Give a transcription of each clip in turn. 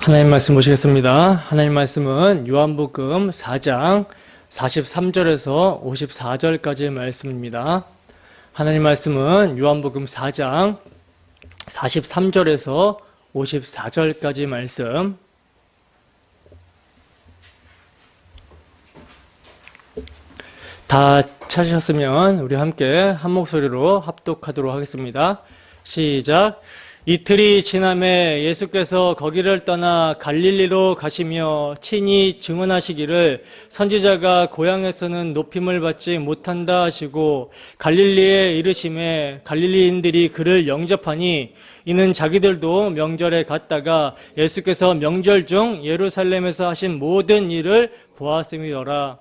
하나님 말씀 보시겠습니다. 하나님 말씀은 요한복음 4장 43절에서 54절까지의 말씀입니다. 하나님 말씀은 요한복음 4장 43절에서 54절까지 말씀. 다 찾으셨으면 우리 함께 한 목소리로 합독하도록 하겠습니다. 시작. 이틀이 지남에 예수께서 거기를 떠나 갈릴리로 가시며 친히 증언하시기를 선지자가 고향에서는 높임을 받지 못한다 하시고 갈릴리에 이르심에 갈릴리인들이 그를 영접하니 이는 자기들도 명절에 갔다가 예수께서 명절 중 예루살렘에서 하신 모든 일을 보았음이더라.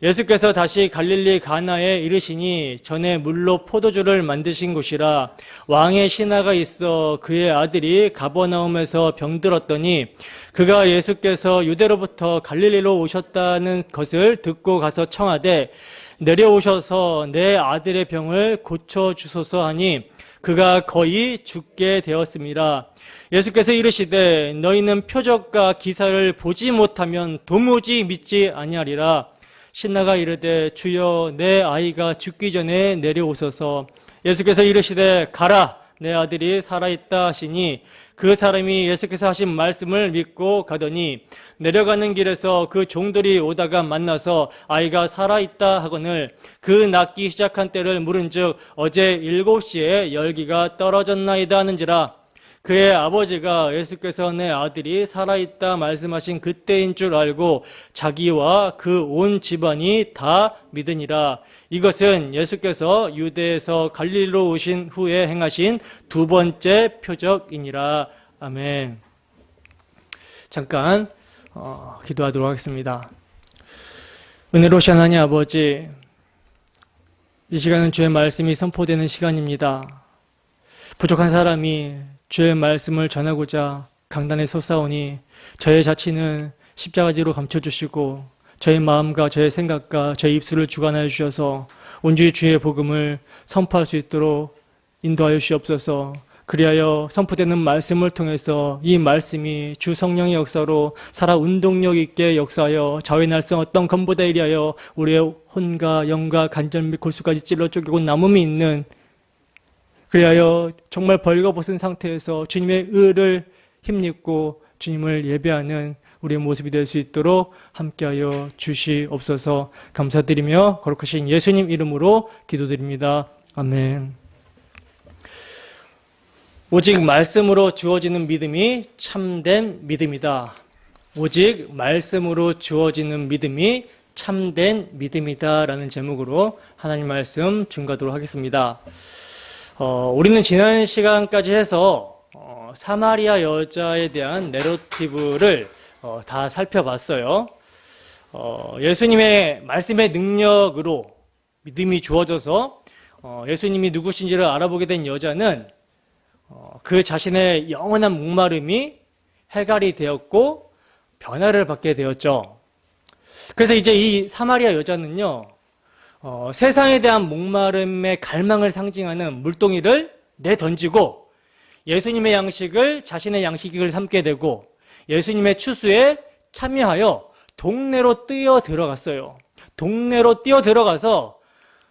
예수께서 다시 갈릴리 가나에 이르시니 전에 물로 포도주를 만드신 곳이라. 왕의 신하가 있어 그의 아들이 가버나움에서 병들었더니 그가 예수께서 유대로부터 갈릴리로 오셨다는 것을 듣고 가서 청하되 내려오셔서 내 아들의 병을 고쳐주소서 하니 그가 거의 죽게 되었습니다. 예수께서 이르시되 너희는 표적과 기사를 보지 못하면 도무지 믿지 아니하리라. 신하가 이르되 주여 내 아이가 죽기 전에 내려오소서. 예수께서 이르시되 가라 내 아들이 살아있다 하시니 그 사람이 예수께서 하신 말씀을 믿고 가더니 내려가는 길에서 그 종들이 오다가 만나서 아이가 살아있다 하거늘 그 낫기 시작한 때를 물은즉 어제 7시에 열기가 떨어졌나이다 하는지라. 그의 아버지가 예수께서 내 아들이 살아있다 말씀하신 그때인 줄 알고 자기와 그 온 집안이 다 믿으니라. 이것은 예수께서 유대에서 갈릴리로 오신 후에 행하신 두 번째 표적이니라. 아멘. 잠깐 기도하도록 하겠습니다. 은혜로우신 하나님 아버지, 이 시간은 주의 말씀이 선포되는 시간입니다. 부족한 사람이 주의 말씀을 전하고자 강단에 솟아오니 저의 자치는 십자가 뒤로 감춰주시고 저의 마음과 저의 생각과 저의 입술을 주관하여 주셔서 온전히 주의 복음을 선포할 수 있도록 인도하여 주시옵소서. 그리하여 선포되는 말씀을 통해서 이 말씀이 주 성령의 역사로 살아 운동력 있게 역사하여 자외 날성 어떤 검보다 이리하여 우리의 혼과 영과 간절 및 골수까지 찔러 쪼개고 남음이 있는, 그리하여 정말 벌거벗은 상태에서 주님의 의를 힘입고 주님을 예배하는 우리의 모습이 될 수 있도록 함께하여 주시옵소서. 감사드리며 거룩하신 예수님 이름으로 기도드립니다. 아멘. 오직 말씀으로 주어지는 믿음이 참된 믿음이다. 오직 말씀으로 주어지는 믿음이 참된 믿음이다 라는 제목으로 하나님 말씀 증거하도록 하겠습니다. 우리는 지난 시간까지 해서 사마리아 여자에 대한 내러티브를 다 살펴봤어요. 예수님의 말씀의 능력으로 믿음이 주어져서 예수님이 누구신지를 알아보게 된 여자는 그 자신의 영원한 목마름이 해결이 되었고 변화를 받게 되었죠. 그래서 이제 이 사마리아 여자는요, 세상에 대한 목마름의 갈망을 상징하는 물동이를 내던지고 예수님의 양식을 자신의 양식을 삼게 되고 예수님의 추수에 참여하여 동네로 뛰어 들어갔어요. 동네로 뛰어 들어가서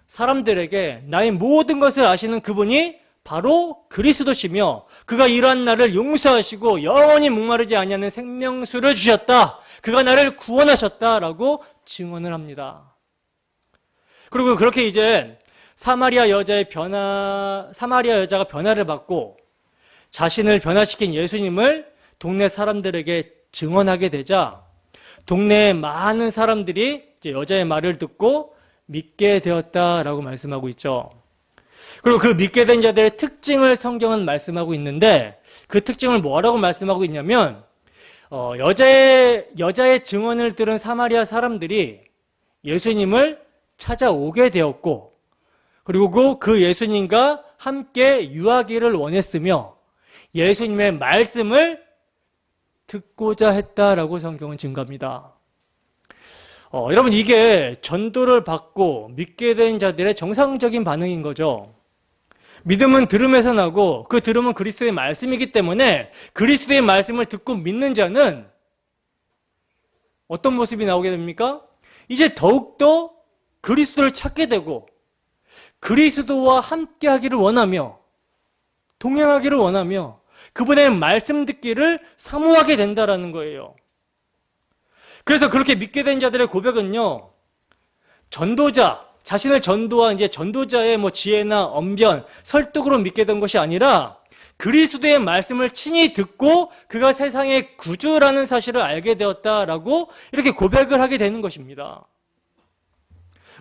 사람들에게 나의 모든 것을 아시는 그분이 바로 그리스도시며 그가 이러한 나를 용서하시고 영원히 목마르지 아니하는 생명수를 주셨다. 그가 나를 구원하셨다라고 증언을 합니다. 그리고 그렇게 이제 사마리아 여자가 변화를 받고 자신을 변화시킨 예수님을 동네 사람들에게 증언하게 되자 동네의 많은 사람들이 이제 여자의 말을 듣고 믿게 되었다라고 말씀하고 있죠. 그리고 그 믿게 된 자들의 특징을 성경은 말씀하고 있는데 그 특징을 뭐라고 말씀하고 있냐면 여자의 증언을 들은 사마리아 사람들이 예수님을 찾아오게 되었고 그리고 그 예수님과 함께 유하기를 원했으며 예수님의 말씀을 듣고자 했다라고 성경은 증거합니다. 여러분, 이게 전도를 받고 믿게 된 자들의 정상적인 반응인 거죠. 믿음은 들음에서 나고 그 들음은 그리스도의 말씀이기 때문에 그리스도의 말씀을 듣고 믿는 자는 어떤 모습이 나오게 됩니까? 이제 더욱더 그리스도를 찾게 되고 그리스도와 함께하기를 원하며 동행하기를 원하며 그분의 말씀 듣기를 사모하게 된다라는 거예요. 그래서 그렇게 믿게 된 자들의 고백은요, 전도자, 자신을 전도한 이제 전도자의 지혜나 언변, 설득으로 믿게 된 것이 아니라 그리스도의 말씀을 친히 듣고 그가 세상의 구주라는 사실을 알게 되었다라고 이렇게 고백을 하게 되는 것입니다.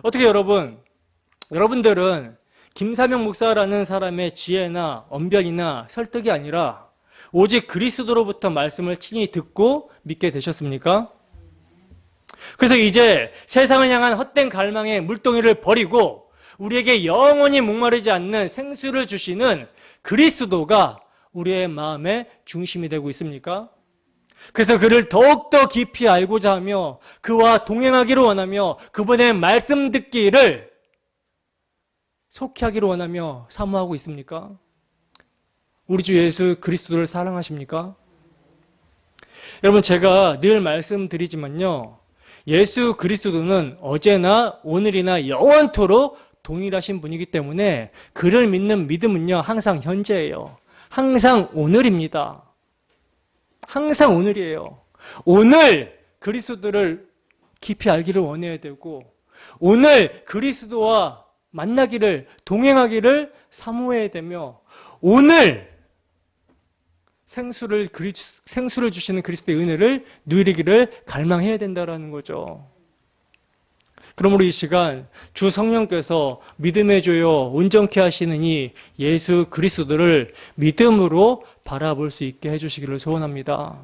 어떻게 여러분들은 김사명 목사라는 사람의 지혜나 언변이나 설득이 아니라 오직 그리스도로부터 말씀을 친히 듣고 믿게 되셨습니까? 그래서 이제 세상을 향한 헛된 갈망의 물동이를 버리고 우리에게 영원히 목마르지 않는 생수를 주시는 그리스도가 우리의 마음의 중심이 되고 있습니까? 그래서 그를 더욱더 깊이 알고자 하며 그와 동행하기를 원하며 그분의 말씀 듣기를 속히 하기를 원하며 사모하고 있습니까? 우리 주 예수 그리스도를 사랑하십니까? 여러분, 제가 늘 말씀드리지만요, 예수 그리스도는 어제나 오늘이나 영원토록 동일하신 분이기 때문에 그를 믿는 믿음은요, 항상 현재예요. 항상 오늘입니다. 항상 오늘이에요. 오늘 그리스도를 깊이 알기를 원해야 되고 오늘 그리스도와 만나기를, 동행하기를 사모해야 되며 오늘 생수를 주시는 그리스도의 은혜를 누리기를 갈망해야 된다는 거죠. 그러므로 이 시간 주 성령께서 믿음의 조요 온전케 하시는 이 예수 그리스도를 믿음으로 바라볼 수 있게 해주시기를 소원합니다.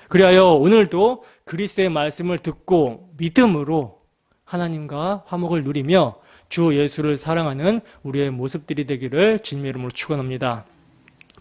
그리하여 오늘도 그리스도의 말씀을 듣고 믿음으로 하나님과 화목을 누리며 주 예수를 사랑하는 우리의 모습들이 되기를 주님의 이름으로 축원합니다.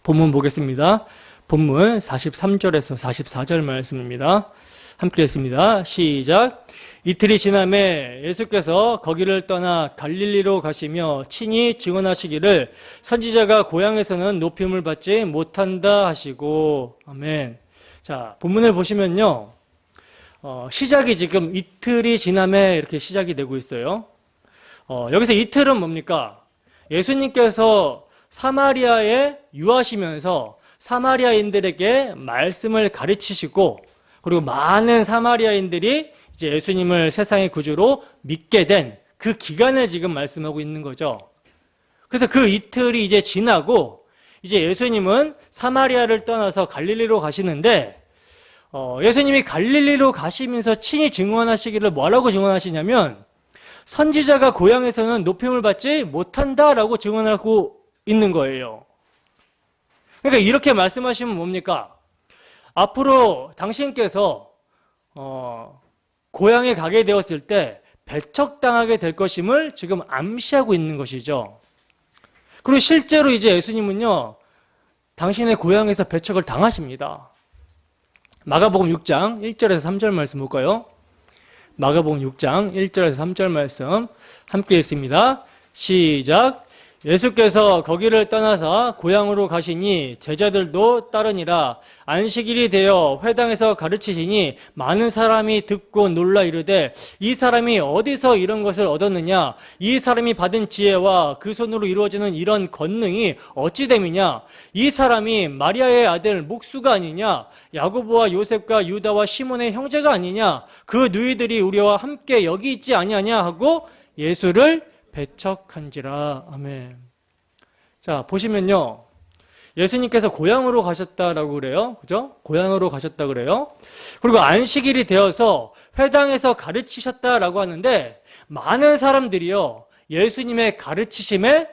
본문 보겠습니다. 본문 43절에서 44절 말씀입니다. 함께 읽습니다. 시작. 이틀이 지남에 예수께서 거기를 떠나 갈릴리로 가시며 친히 증언하시기를 선지자가 고향에서는 높임을 받지 못한다 하시고. 아멘. 자, 본문을 보시면요, 시작이 지금 이틀이 지남에 이렇게 시작이 되고 있어요. 여기서 이틀은 뭡니까? 예수님께서 사마리아에 유하시면서 사마리아인들에게 말씀을 가르치시고 그리고 많은 사마리아인들이 이제 예수님을 세상의 구주로 믿게 된 그 기간을 지금 말씀하고 있는 거죠. 그래서 그 이틀이 이제 지나고 이제 예수님은 사마리아를 떠나서 갈릴리로 가시는데 예수님이 갈릴리로 가시면서 친히 증언하시기를 뭐라고 증언하시냐면 선지자가 고향에서는 높임을 받지 못한다라고 증언하고 있는 거예요. 그러니까 이렇게 말씀하시면 뭡니까? 앞으로 당신께서 고향에 가게 되었을 때 배척당하게 될 것임을 지금 암시하고 있는 것이죠. 그리고 실제로 이제 예수님은요, 당신의 고향에서 배척을 당하십니다. 마가복음 6장 1절에서 3절 말씀 볼까요? 마가복음 6장 1절에서 3절 말씀 함께 읽습니다. 시작. 예수께서 거기를 떠나서 고향으로 가시니 제자들도 따르니라. 안식일이 되어 회당에서 가르치시니 많은 사람이 듣고 놀라 이르되 이 사람이 어디서 이런 것을 얻었느냐? 이 사람이 받은 지혜와 그 손으로 이루어지는 이런 권능이 어찌 됨이냐? 이 사람이 마리아의 아들 목수가 아니냐? 야고보와 요셉과 유다와 시몬의 형제가 아니냐? 그 누이들이 우리와 함께 여기 있지 아니하냐? 하고 예수를 배척한지라. 아멘. 자, 보시면요, 예수님께서 고향으로 가셨다라고 그래요. 그죠? 고향으로 가셨다 그래요. 그리고 안식일이 되어서 회당에서 가르치셨다라고 하는데 많은 사람들이요, 예수님의 가르치심에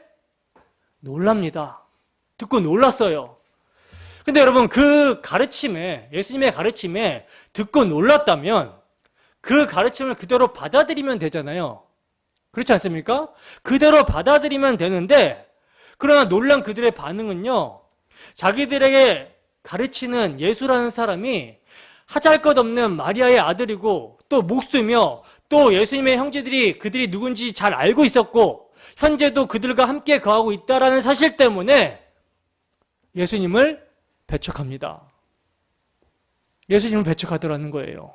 놀랍니다. 듣고 놀랐어요. 근데 여러분, 그 가르침에, 예수님의 가르침에 듣고 놀랐다면 그 가르침을 그대로 받아들이면 되잖아요. 그렇지 않습니까? 그대로 받아들이면 되는데, 그러나 놀란 그들의 반응은요, 자기들에게 가르치는 예수라는 사람이 하잘것없는 마리아의 아들이고 또 목수며 또 예수님의 형제들이 그들이 누군지 잘 알고 있었고 현재도 그들과 함께 거하고 있다라는 사실 때문에 예수님을 배척합니다. 예수님을 배척하더라는 거예요.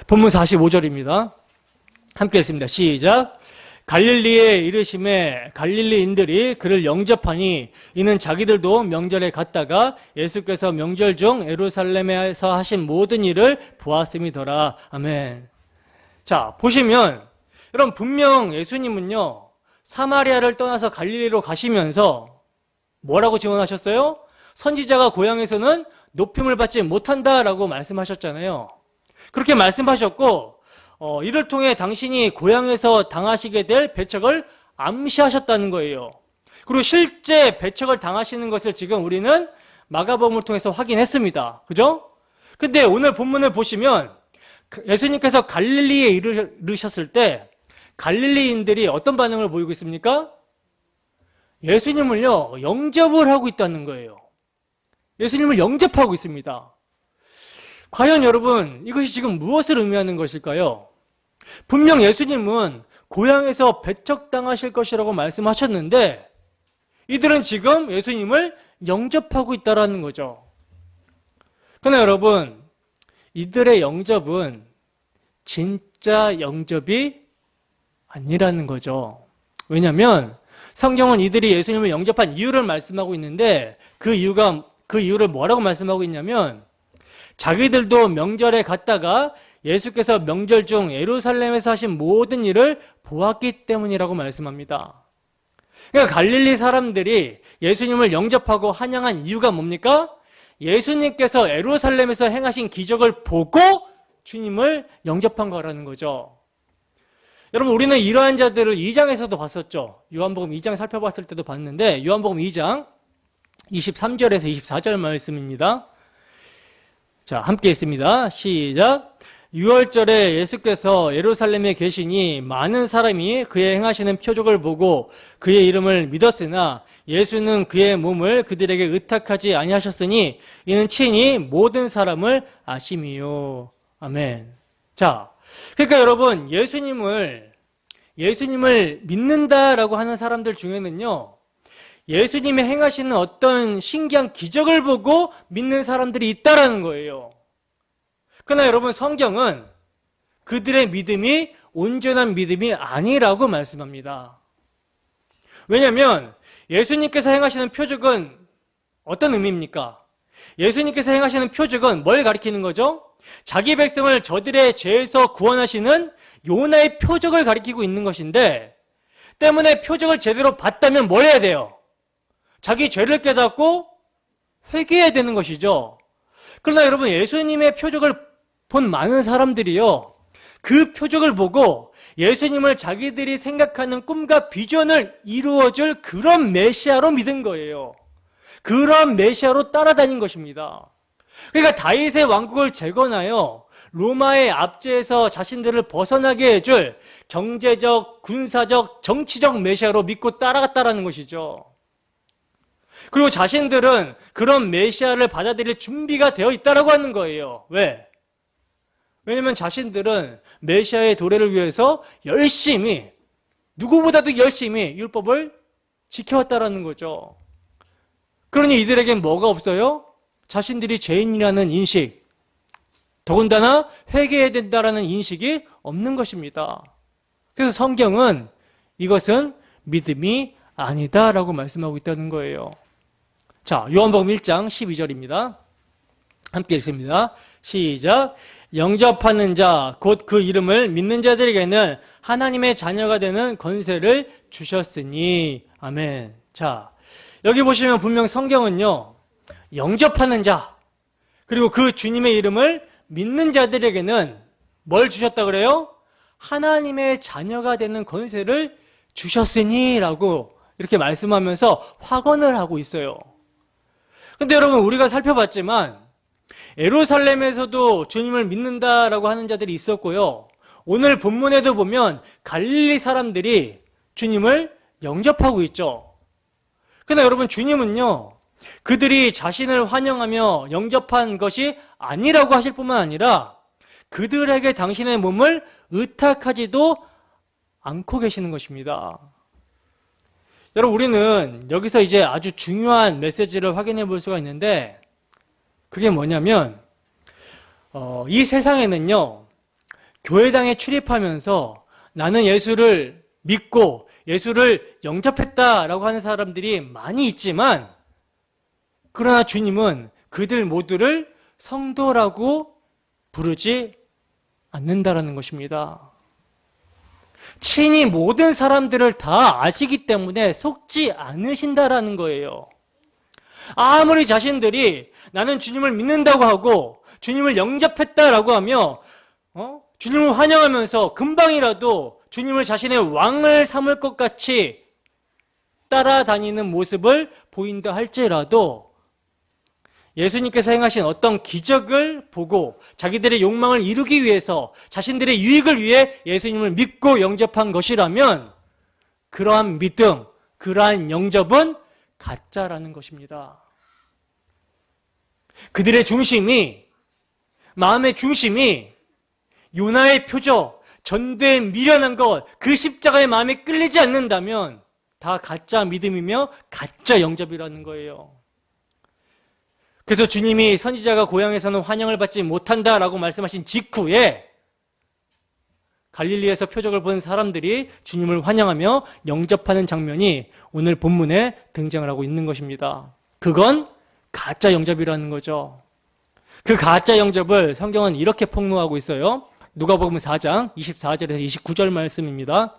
본문 45절입니다. 함께 읽습니다. 시작. 갈릴리에 이르심에 갈릴리인들이 그를 영접하니 이는 자기들도 명절에 갔다가 예수께서 명절 중 예루살렘에서 하신 모든 일을 보았음이더라. 아멘. 자, 보시면 여러분 분명 예수님은요 사마리아를 떠나서 갈릴리로 가시면서 뭐라고 증언하셨어요? 선지자가 고향에서는 높임을 받지 못한다라고 말씀하셨잖아요. 그렇게 말씀하셨고 이를 통해 당신이 고향에서 당하시게 될 배척을 암시하셨다는 거예요. 그리고 실제 배척을 당하시는 것을 지금 우리는 마가복음을 통해서 확인했습니다. 그죠? 근데 오늘 본문을 보시면 예수님께서 갈릴리에 이르셨을 때 갈릴리인들이 어떤 반응을 보이고 있습니까? 예수님을요 영접을 하고 있다는 거예요. 예수님을 영접하고 있습니다. 과연 여러분 이것이 지금 무엇을 의미하는 것일까요? 분명 예수님은 고향에서 배척당하실 것이라고 말씀하셨는데 이들은 지금 예수님을 영접하고 있다는 거죠. 그러나 여러분 이들의 영접은 진짜 영접이 아니라는 거죠. 왜냐하면 성경은 이들이 예수님을 영접한 이유를 말씀하고 있는데 그 이유를 뭐라고 말씀하고 있냐면 자기들도 명절에 갔다가 예수께서 명절 중 예루살렘에서 하신 모든 일을 보았기 때문이라고 말씀합니다. 그러니까 갈릴리 사람들이 예수님을 영접하고 환영한 이유가 뭡니까? 예수님께서 예루살렘에서 행하신 기적을 보고 주님을 영접한 거라는 거죠. 여러분 우리는 이러한 자들을 2장에서도 봤었죠. 요한복음 2장 살펴봤을 때도 봤는데 요한복음 2장 23절에서 24절 말씀입니다. 자, 함께 있습니다. 시작. 6월절에 예수께서 예루살렘에 계시니 많은 사람이 그의 행하시는 표적을 보고 그의 이름을 믿었으나 예수는 그의 몸을 그들에게 의탁하지 아니하셨으니 이는 친히 모든 사람을 아심이요. 아멘. 자, 그러니까 여러분 예수님을 믿는다라고 하는 사람들 중에는요 예수님이 행하시는 어떤 신기한 기적을 보고 믿는 사람들이 있다라는 거예요. 그러나 여러분 성경은 그들의 믿음이 온전한 믿음이 아니라고 말씀합니다. 왜냐하면 예수님께서 행하시는 표적은 어떤 의미입니까? 예수님께서 행하시는 표적은 뭘 가리키는 거죠? 자기 백성을 저들의 죄에서 구원하시는 요나의 표적을 가리키고 있는 것인데 때문에 표적을 제대로 봤다면 뭘 해야 돼요? 자기 죄를 깨닫고 회개해야 되는 것이죠. 그러나 여러분 예수님의 표적을 본 많은 사람들이요 그 표적을 보고 예수님을 자기들이 생각하는 꿈과 비전을 이루어줄 그런 메시아로 믿은 거예요. 그런 메시아로 따라다닌 것입니다. 그러니까 다윗의 왕국을 재건하여 로마의 압제에서 자신들을 벗어나게 해줄 경제적, 군사적, 정치적 메시아로 믿고 따라갔다라는 것이죠. 그리고 자신들은 그런 메시아를 받아들일 준비가 되어 있다라고 하는 거예요. 왜? 왜냐하면 자신들은 메시아의 도래를 위해서 열심히 누구보다도 열심히 율법을 지켜왔다라는 거죠. 그러니 이들에겐 뭐가 없어요? 자신들이 죄인이라는 인식, 더군다나 회개해야 된다라는 인식이 없는 것입니다. 그래서 성경은 이것은 믿음이 아니다라고 말씀하고 있다는 거예요. 자, 요한복음 1장 12절입니다. 함께 읽습니다. 시작. 영접하는 자, 곧 그 이름을 믿는 자들에게는 하나님의 자녀가 되는 권세를 주셨으니. 아멘. 자, 여기 보시면 분명 성경은요, 영접하는 자, 그리고 그 주님의 이름을 믿는 자들에게는 뭘 주셨다 그래요? 하나님의 자녀가 되는 권세를 주셨으니 라고 이렇게 말씀하면서 확언을 하고 있어요. 근데 여러분 우리가 살펴봤지만 예루살렘에서도 주님을 믿는다라고 하는 자들이 있었고요. 오늘 본문에도 보면 갈릴리 사람들이 주님을 영접하고 있죠. 그러나 여러분 주님은요, 그들이 자신을 환영하며 영접한 것이 아니라고 하실 뿐만 아니라 그들에게 당신의 몸을 의탁하지도 않고 계시는 것입니다. 여러분, 우리는 여기서 이제 아주 중요한 메시지를 확인해 볼 수가 있는데, 그게 뭐냐면 이 세상에는요, 교회당에 출입하면서 나는 예수를 믿고 예수를 영접했다라고 하는 사람들이 많이 있지만, 그러나 주님은 그들 모두를 성도라고 부르지 않는다라는 것입니다. 친히 모든 사람들을 다 아시기 때문에 속지 않으신다라는 거예요. 아무리 자신들이 나는 주님을 믿는다고 하고 주님을 영접했다라고 하며 주님을 환영하면서 금방이라도 주님을 자신의 왕을 삼을 것 같이 따라다니는 모습을 보인다 할지라도, 예수님께서 행하신 어떤 기적을 보고 자기들의 욕망을 이루기 위해서, 자신들의 유익을 위해 예수님을 믿고 영접한 것이라면 그러한 믿음, 그러한 영접은 가짜라는 것입니다. 그들의 중심이, 마음의 중심이 요나의 표적, 전도에 미련한 것, 그 십자가의 마음에 끌리지 않는다면 다 가짜 믿음이며 가짜 영접이라는 거예요. 그래서 주님이 선지자가 고향에서는 환영을 받지 못한다라고 말씀하신 직후에 갈릴리에서 표적을 본 사람들이 주님을 환영하며 영접하는 장면이 오늘 본문에 등장을 하고 있는 것입니다. 그건 가짜 영접이라는 거죠. 그 가짜 영접을 성경은 이렇게 폭로하고 있어요. 누가복음 4장 24절에서 29절 말씀입니다.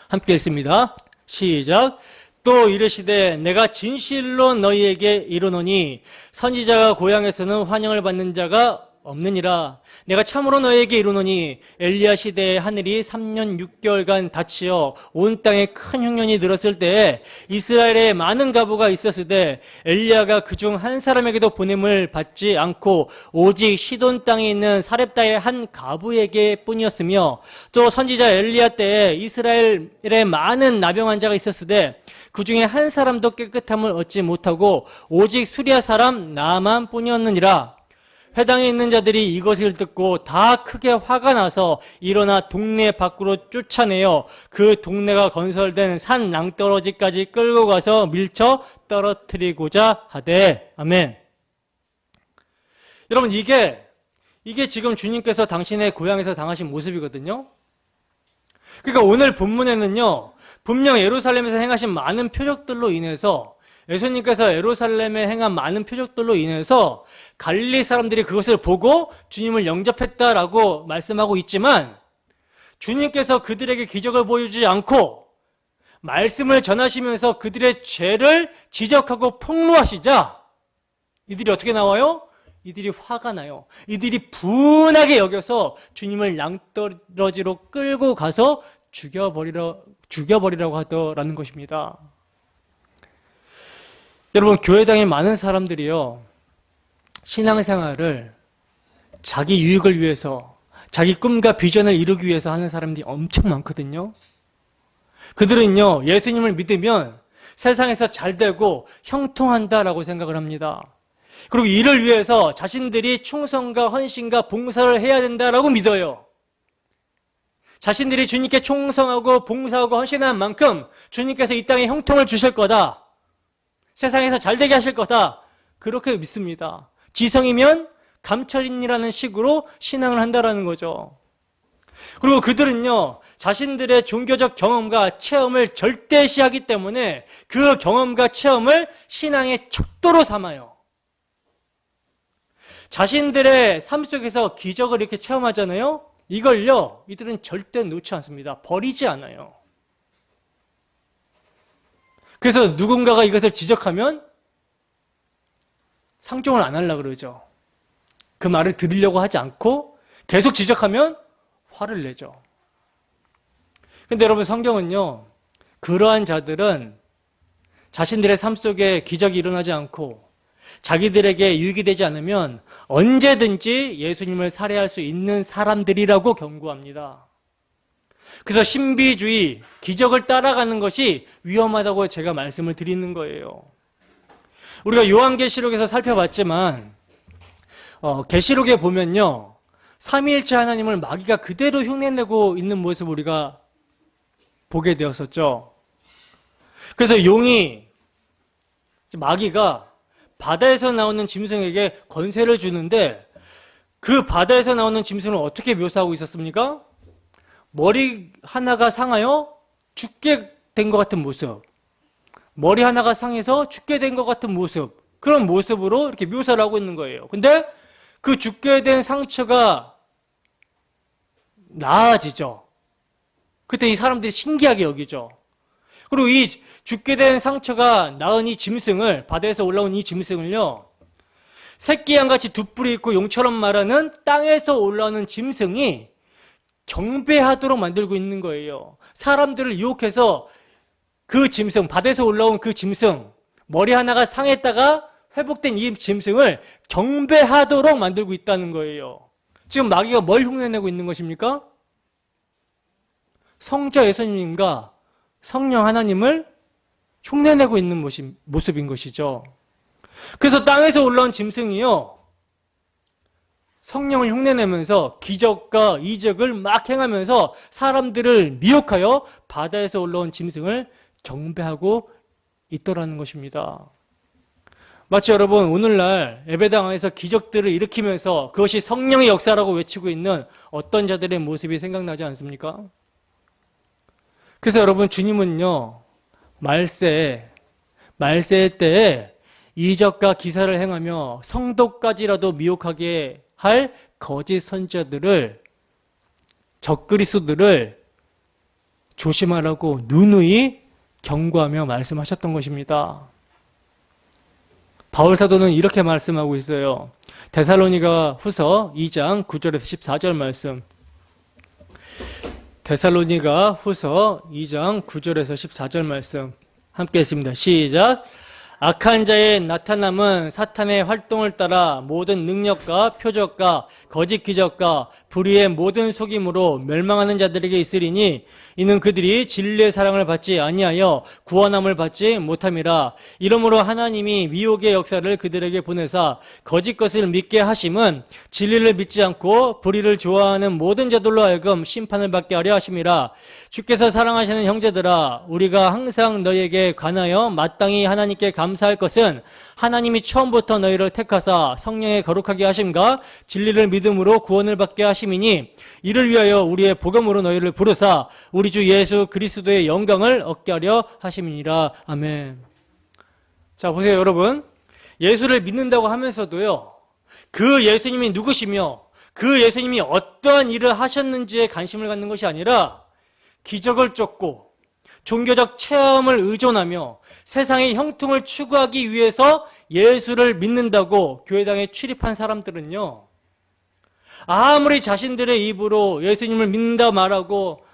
함께 읽습니다. 시작. 또 이르시되 내가 진실로 너희에게 이르노니 선지자가 고향에서는 환영을 받는 자가 없느니라. 내가 참으로 너희에게 이르노니 엘리야 시대에 하늘이 3년 6개월간 닫히어 온 땅에 큰 흉년이 들었을 때에 이스라엘에 많은 과부가 있었으되 엘리야가 그중 한 사람에게도 보냄을 받지 않고 오직 시돈 땅에 있는 사렙다의 한 과부에게 뿐이었으며, 또 선지자 엘리야 때에 이스라엘에 많은 나병 환자가 있었으되 그 중에 한 사람도 깨끗함을 얻지 못하고 오직 수리아 사람 나만 뿐이었느니라. 회당에 있는 자들이 이것을 듣고 다 크게 화가 나서 일어나 동네 밖으로 쫓아내어 그 동네가 건설된 산 낭떠러지까지 끌고 가서 밀쳐 떨어뜨리고자 하되. 아멘. 여러분, 이게 지금 주님께서 당신의 고향에서 당하신 모습이거든요. 그러니까 오늘 본문에는요, 분명 예루살렘에서 행하신 많은 표적들로 인해서, 예수님께서 예루살렘에 행한 많은 표적들로 인해서 갈릴리 사람들이 그것을 보고 주님을 영접했다라고 말씀하고 있지만, 주님께서 그들에게 기적을 보여주지 않고 말씀을 전하시면서 그들의 죄를 지적하고 폭로하시자 이들이 어떻게 나와요? 이들이 화가 나요. 이들이 분하게 여겨서 주님을 낭떠러지로 끌고 가서 죽여버리라고 하더라는 것입니다. 여러분, 교회당에 많은 사람들이요, 신앙생활을 자기 유익을 위해서, 자기 꿈과 비전을 이루기 위해서 하는 사람들이 엄청 많거든요. 그들은요, 예수님을 믿으면 세상에서 잘 되고 형통한다라고 생각을 합니다. 그리고 이를 위해서 자신들이 충성과 헌신과 봉사를 해야 된다라고 믿어요. 자신들이 주님께 충성하고 봉사하고 헌신한 만큼 주님께서 이 땅에 형통을 주실 거다, 세상에서 잘되게 하실 거다, 그렇게 믿습니다. 지성이면 감철인이라는 식으로 신앙을 한다라는 거죠. 그리고 그들은요, 자신들의 종교적 경험과 체험을 절대시하기 때문에 그 경험과 체험을 신앙의 척도로 삼아요. 자신들의 삶 속에서 기적을 이렇게 체험하잖아요. 이걸요, 이들은 절대 놓지 않습니다. 버리지 않아요. 그래서 누군가가 이것을 지적하면 상종을 안 하려고 그러죠. 그 말을 들으려고 하지 않고 계속 지적하면 화를 내죠. 근데 여러분, 성경은요, 그러한 자들은 자신들의 삶 속에 기적이 일어나지 않고 자기들에게 유익이 되지 않으면 언제든지 예수님을 살해할 수 있는 사람들이라고 경고합니다. 그래서 신비주의, 기적을 따라가는 것이 위험하다고 제가 말씀을 드리는 거예요. 우리가 요한계시록에서 살펴봤지만 계시록에 보면요, 삼위일체 하나님을 마귀가 그대로 흉내내고 있는 모습을 우리가 보게 되었었죠. 그래서 마귀가 바다에서 나오는 짐승에게 권세를 주는데 그 바다에서 나오는 짐승을 어떻게 묘사하고 있었습니까? 머리 하나가 상하여 죽게 된 것 같은 모습. 머리 하나가 상해서 죽게 된 것 같은 모습. 그런 모습으로 이렇게 묘사를 하고 있는 거예요. 근데 그 죽게 된 상처가 나아지죠. 그때 이 사람들이 신기하게 여기죠. 그리고 이 죽게 된 상처가 나은 이 짐승을, 바다에서 올라온 이 짐승을요, 새끼양같이 두 뿔이 있고 용처럼 말하는 땅에서 올라오는 짐승이 경배하도록 만들고 있는 거예요. 사람들을 유혹해서 그 짐승, 바다에서 올라온 그 짐승, 머리 하나가 상했다가 회복된 이 짐승을 경배하도록 만들고 있다는 거예요. 지금 마귀가 뭘 흉내내고 있는 것입니까? 성자 예수님과 성령 하나님을 흉내내고 있는 모습인 것이죠. 그래서 땅에서 올라온 짐승이요, 성령을 흉내내면서 기적과 이적을 막 행하면서 사람들을 미혹하여 바다에서 올라온 짐승을 경배하고 있더라는 것입니다. 마치 여러분 오늘날 예배당 안에서 기적들을 일으키면서 그것이 성령의 역사라고 외치고 있는 어떤 자들의 모습이 생각나지 않습니까? 그래서 여러분, 주님은요, 말세 때에 이적과 기사를 행하며 성도까지라도 미혹하게 할 거짓 선지자들을, 적그리스도들을 조심하라고 누누이 경고하며 말씀하셨던 것입니다. 바울 사도는 이렇게 말씀하고 있어요. 데살로니가 후서 2장 9절에서 14절 말씀. 데살로니가 후서 2장 9절에서 14절 말씀 함께 했습니다. 시작. 악한 자의 나타남은 사탄의 활동을 따라 모든 능력과 표적과 거짓 기적과 불의의 모든 속임으로 멸망하는 자들에게 있으리니 이는 그들이 진리의 사랑을 받지 아니하여 구원함을 받지 못함이라. 이러므로 하나님이 미혹의 역사를 그들에게 보내사 거짓 것을 믿게 하심은 진리를 믿지 않고 불의를 좋아하는 모든 자들로 하여금 심판을 받게 하려 하심이라. 주께서 사랑하시는 형제들아, 우리가 항상 너희에게 관하여 마땅히 하나님께 감사할 것은 하나님이 처음부터 너희를 택하사 성령에 거룩하게 하심과 진리를 믿음으로 구원을 받게 하심이니 이를 위하여 우리의 복음으로 너희를 부르사 우리 주 예수 그리스도의 영광을 얻게 하려 하심이니라. 아멘. 자, 보세요 여러분, 예수를 믿는다고 하면서도요, 그 예수님이 누구시며 그 예수님이 어떠한 일을 하셨는지에 관심을 갖는 것이 아니라 기적을 쫓고 종교적 체험을 의존하며 세상의 형통을 추구하기 위해서 예수를 믿는다고 교회당에 출입한 사람들은요, 아무리 자신들의 입으로 예수님을 믿는다 말하고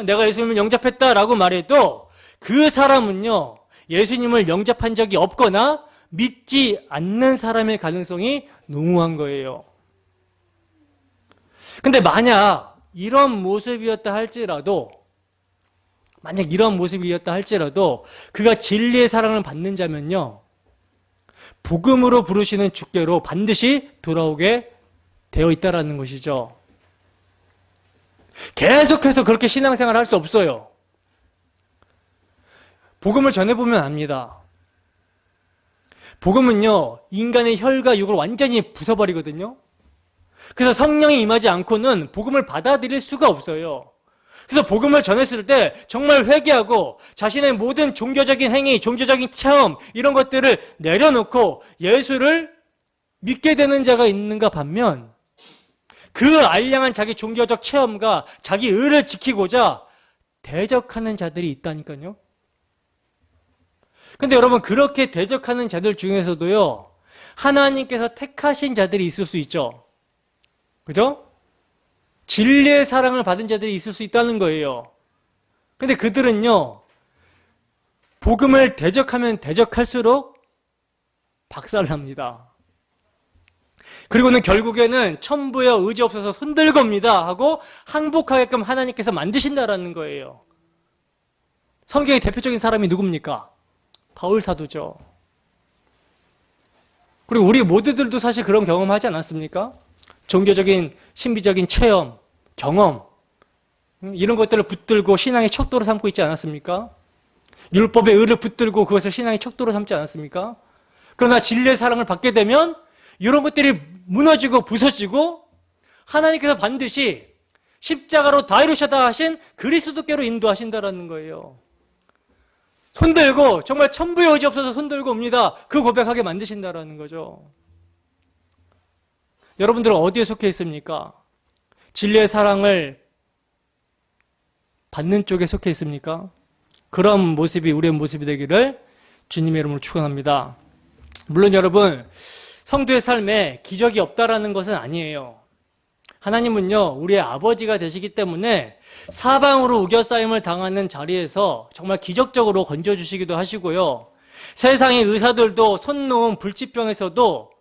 내가 예수님을 영접했다라고 말해도 그 사람은요, 예수님을 영접한 적이 없거나 믿지 않는 사람의 가능성이 농후한 거예요. 근데 만약 이런 모습이었다 할지라도 그가 진리의 사랑을 받는 자면요, 복음으로 부르시는 주께로 반드시 돌아오게 되어 있다라는 것이죠. 계속해서 그렇게 신앙생활을 할 수 없어요. 복음을 전해보면 압니다. 복음은요, 인간의 혈과 육을 완전히 부숴버리거든요. 그래서 성령이 임하지 않고는 복음을 받아들일 수가 없어요. 그래서 복음을 전했을 때 정말 회개하고 자신의 모든 종교적인 행위, 종교적인 체험 이런 것들을 내려놓고 예수를 믿게 되는 자가 있는가 반면 그 알량한 자기 종교적 체험과 자기 의를 지키고자 대적하는 자들이 있다니까요. 근데 여러분, 그렇게 대적하는 자들 중에서도요, 하나님께서 택하신 자들이 있을 수 있죠. 그죠? 진리의 사랑을 받은 자들이 있을 수 있다는 거예요. 근데 그들은요, 복음을 대적하면 대적할수록 박살납니다. 그리고는 결국에는 천부여 의지 없어서 손들겁니다 하고 항복하게끔 하나님께서 만드신다라는 거예요. 성경의 대표적인 사람이 누굽니까? 바울 사도죠. 그리고 우리 모두들도 사실 그런 경험하지 않았습니까? 종교적인 신비적인 체험, 경험, 이런 것들을 붙들고 신앙의 척도로 삼고 있지 않았습니까? 율법의 의를 붙들고 그것을 신앙의 척도로 삼지 않았습니까? 그러나 진리의 사랑을 받게 되면 이런 것들이 무너지고 부서지고 하나님께서 반드시 십자가로 다 이루셨다 하신 그리스도께로 인도하신다라는 거예요. 손들고 정말 천부의 의지 없어서 손들고 옵니다. 그 고백하게 만드신다라는 거죠. 여러분들은 어디에 속해 있습니까? 진리의 사랑을 받는 쪽에 속해 있습니까? 그런 모습이 우리의 모습이 되기를 주님의 이름으로 축원합니다. 물론 여러분, 성도의 삶에 기적이 없다라는 것은 아니에요. 하나님은요, 우리의 아버지가 되시기 때문에 사방으로 우겨싸임을 당하는 자리에서 정말 기적적으로 건져주시기도 하시고요. 세상의 의사들도 손 놓은 불치병에서도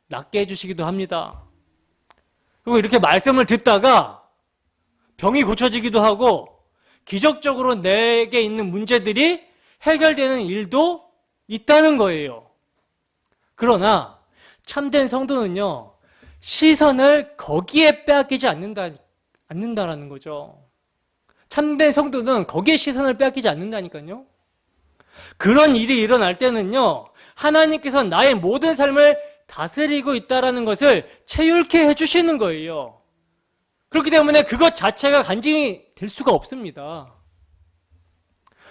낫게 해주시기도 합니다. 그리고 이렇게 말씀을 듣다가 병이 고쳐지기도 하고 기적적으로 내게 있는 문제들이 해결되는 일도 있다는 거예요. 그러나 참된 성도는요, 시선을 거기에 빼앗기지 않는다라는 거죠. 참된 성도는 거기에 시선을 빼앗기지 않는다니까요. 그런 일이 일어날 때는요, 하나님께서 나의 모든 삶을 다스리고 있다라는 것을 체휼케 해주시는 거예요. 그렇기 때문에 그것 자체가 간증이 될 수가 없습니다.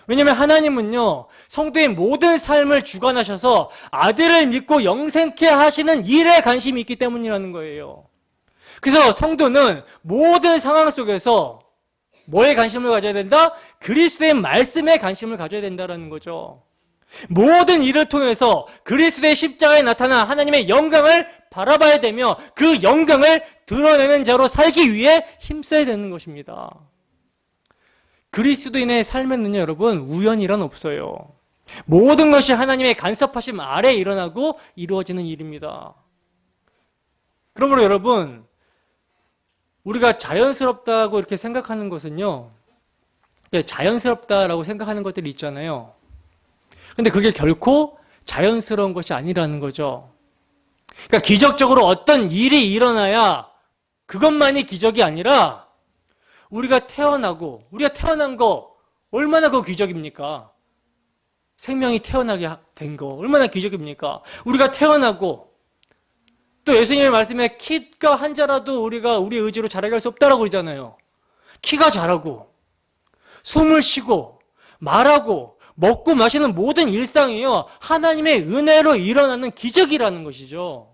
왜냐하면 하나님은요, 성도의 모든 삶을 주관하셔서 아들을 믿고 영생케 하시는 일에 관심이 있기 때문이라는 거예요. 그래서 성도는 모든 상황 속에서 뭐에 관심을 가져야 된다? 그리스도의 말씀에 관심을 가져야 된다는 거죠. 모든 일을 통해서 그리스도의 십자가에 나타난 하나님의 영광을 바라봐야 되며 그 영광을 드러내는 자로 살기 위해 힘써야 되는 것입니다. 그리스도인의 삶에는요, 여러분, 우연이란 없어요. 모든 것이 하나님의 간섭하심 아래 일어나고 이루어지는 일입니다. 그러므로 여러분, 우리가 자연스럽다고 이렇게 생각하는 것은요, 자연스럽다라고 생각하는 것들이 있잖아요. 근데 그게 결코 자연스러운 것이 아니라는 거죠. 그러니까 기적적으로 어떤 일이 일어나야 그것만이 기적이 아니라 우리가 태어난 거 얼마나 그 기적입니까? 생명이 태어나게 된 거 얼마나 기적입니까? 우리가 태어나고 또 예수님의 말씀에 키가 한 자라도 우리가 우리의 의지로 자라게 할 수 없다라고 그러잖아요. 키가 자라고 숨을 쉬고 말하고 먹고 마시는 모든 일상이요, 하나님의 은혜로 일어나는 기적이라는 것이죠.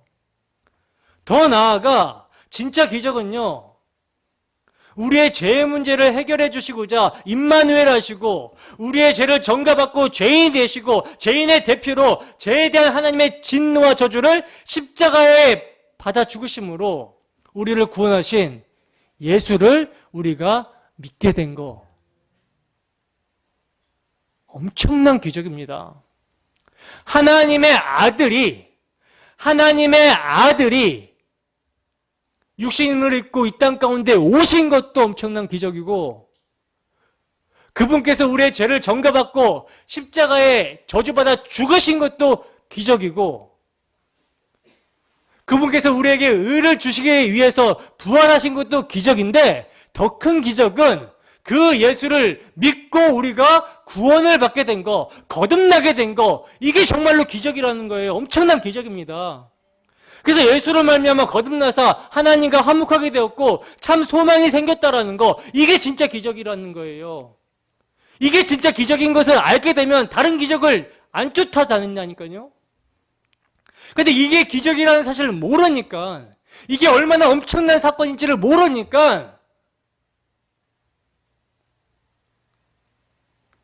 더 나아가 진짜 기적은요, 우리의 죄의 문제를 해결해 주시고자 임마누엘 하시고 우리의 죄를 전가받고 죄인이 되시고 죄인의 대표로 죄에 대한 하나님의 진노와 저주를 십자가에 받아 죽으심으로 우리를 구원하신 예수를 우리가 믿게 된 거, 엄청난 기적입니다. 하나님의 아들이 육신을 입고 이 땅 가운데 오신 것도 엄청난 기적이고, 그분께서 우리의 죄를 전가받고 십자가에 저주받아 죽으신 것도 기적이고, 그분께서 우리에게 의를 주시기 위해서 부활하신 것도 기적인데, 더 큰 기적은 그 예수를 믿고 우리가 구원을 받게 된 거, 거듭나게 된 거, 이게 정말로 기적이라는 거예요. 엄청난 기적입니다. 그래서 예수를 말미암아 거듭나서 하나님과 화목하게 되었고 참 소망이 생겼다라는 거, 이게 진짜 기적이라는 거예요. 이게 진짜 기적인 것을 알게 되면 다른 기적을 안 쫓아다닌다니까요. 근데 이게 기적이라는 사실을 모르니까, 이게 얼마나 엄청난 사건인지를 모르니까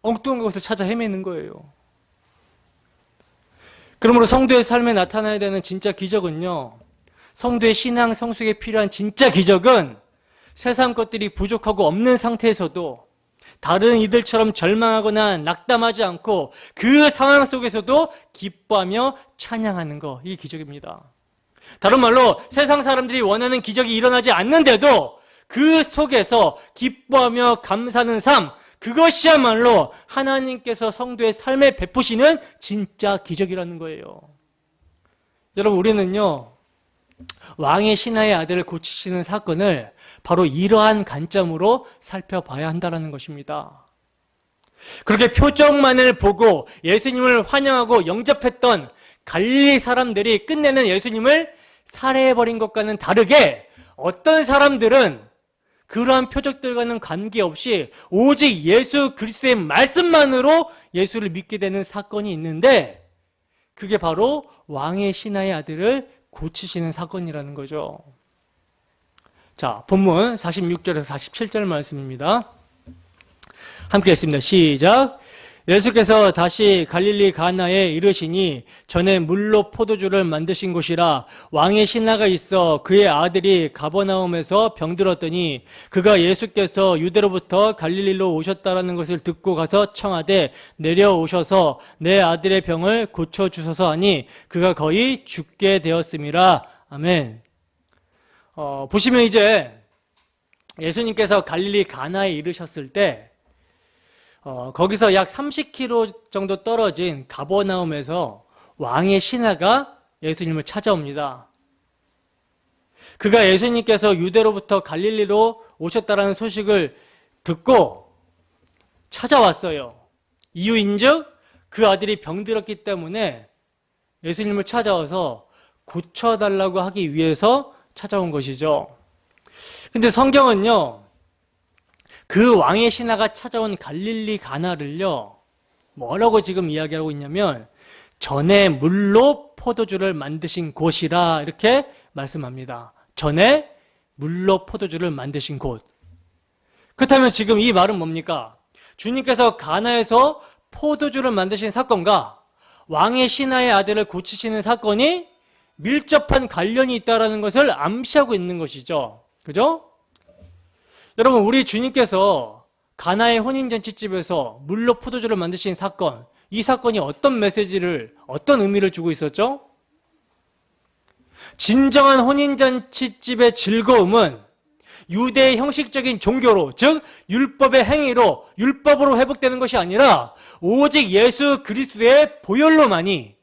엉뚱한 것을 찾아 헤매는 거예요. 그러므로 성도의 삶에 나타나야 되는 진짜 기적은요, 성도의 신앙 성숙에 필요한 진짜 기적은 세상 것들이 부족하고 없는 상태에서도 다른 이들처럼 절망하거나 낙담하지 않고 그 상황 속에서도 기뻐하며 찬양하는 거, 이게 기적입니다. 다른 말로 세상 사람들이 원하는 기적이 일어나지 않는데도 그 속에서 기뻐하며 감사하는 삶, 그것이야말로 하나님께서 성도의 삶에 베푸시는 진짜 기적이라는 거예요. 여러분, 우리는요, 왕의 신하의 아들을 고치시는 사건을 바로 이러한 관점으로 살펴봐야 한다는 것입니다. 그렇게 표정만을 보고 예수님을 환영하고 영접했던 갈릴리 사람들이 끝내는 예수님을 살해해버린 것과는 다르게 어떤 사람들은 그러한 표적들과는 관계없이 오직 예수 그리스도의 말씀만으로 예수를 믿게 되는 사건이 있는데, 그게 바로 왕의 신하의 아들을 고치시는 사건이라는 거죠. 자, 본문 46절에서 47절 말씀입니다. 함께 읽습니다. 시작. 예수께서 다시 갈릴리 가나에 이르시니 전에 물로 포도주를 만드신 곳이라 왕의 신하가 있어 그의 아들이 가버나움에서 병들었더니 그가 예수께서 유대로부터 갈릴리로 오셨다라는 것을 듣고 가서 청하되 내려오셔서 내 아들의 병을 고쳐주소서 하니 그가 거의 죽게 되었음이라. 아멘. 보시면 이제 예수님께서 갈릴리 가나에 이르셨을 때 거기서 약 30km 정도 떨어진 가버나움에서 왕의 신하가 예수님을 찾아옵니다. 그가 예수님께서 유대로부터 갈릴리로 오셨다라는 소식을 듣고 찾아왔어요. 이유인즉 그 아들이 병들었기 때문에 예수님을 찾아와서 고쳐달라고 하기 위해서 찾아온 것이죠. 근데 성경은요, 그 왕의 신하가 찾아온 갈릴리 가나를요, 뭐라고 지금 이야기하고 있냐면 전에 물로 포도주를 만드신 곳이라 이렇게 말씀합니다. 전에 물로 포도주를 만드신 곳. 그렇다면 지금 이 말은 뭡니까? 주님께서 가나에서 포도주를 만드신 사건과 왕의 신하의 아들을 고치시는 사건이 밀접한 관련이 있다는 것을 암시하고 있는 것이죠. 그죠? 여러분, 우리 주님께서 가나의 혼인잔치집에서 물로 포도주를 만드신 사건, 이 사건이 어떤 메시지를, 어떤 의미를 주고 있었죠? 진정한 혼인잔치집의 즐거움은 유대의 형식적인 종교로, 즉 율법의 행위로, 율법으로 회복되는 것이 아니라 오직 예수 그리스도의 보혈로만이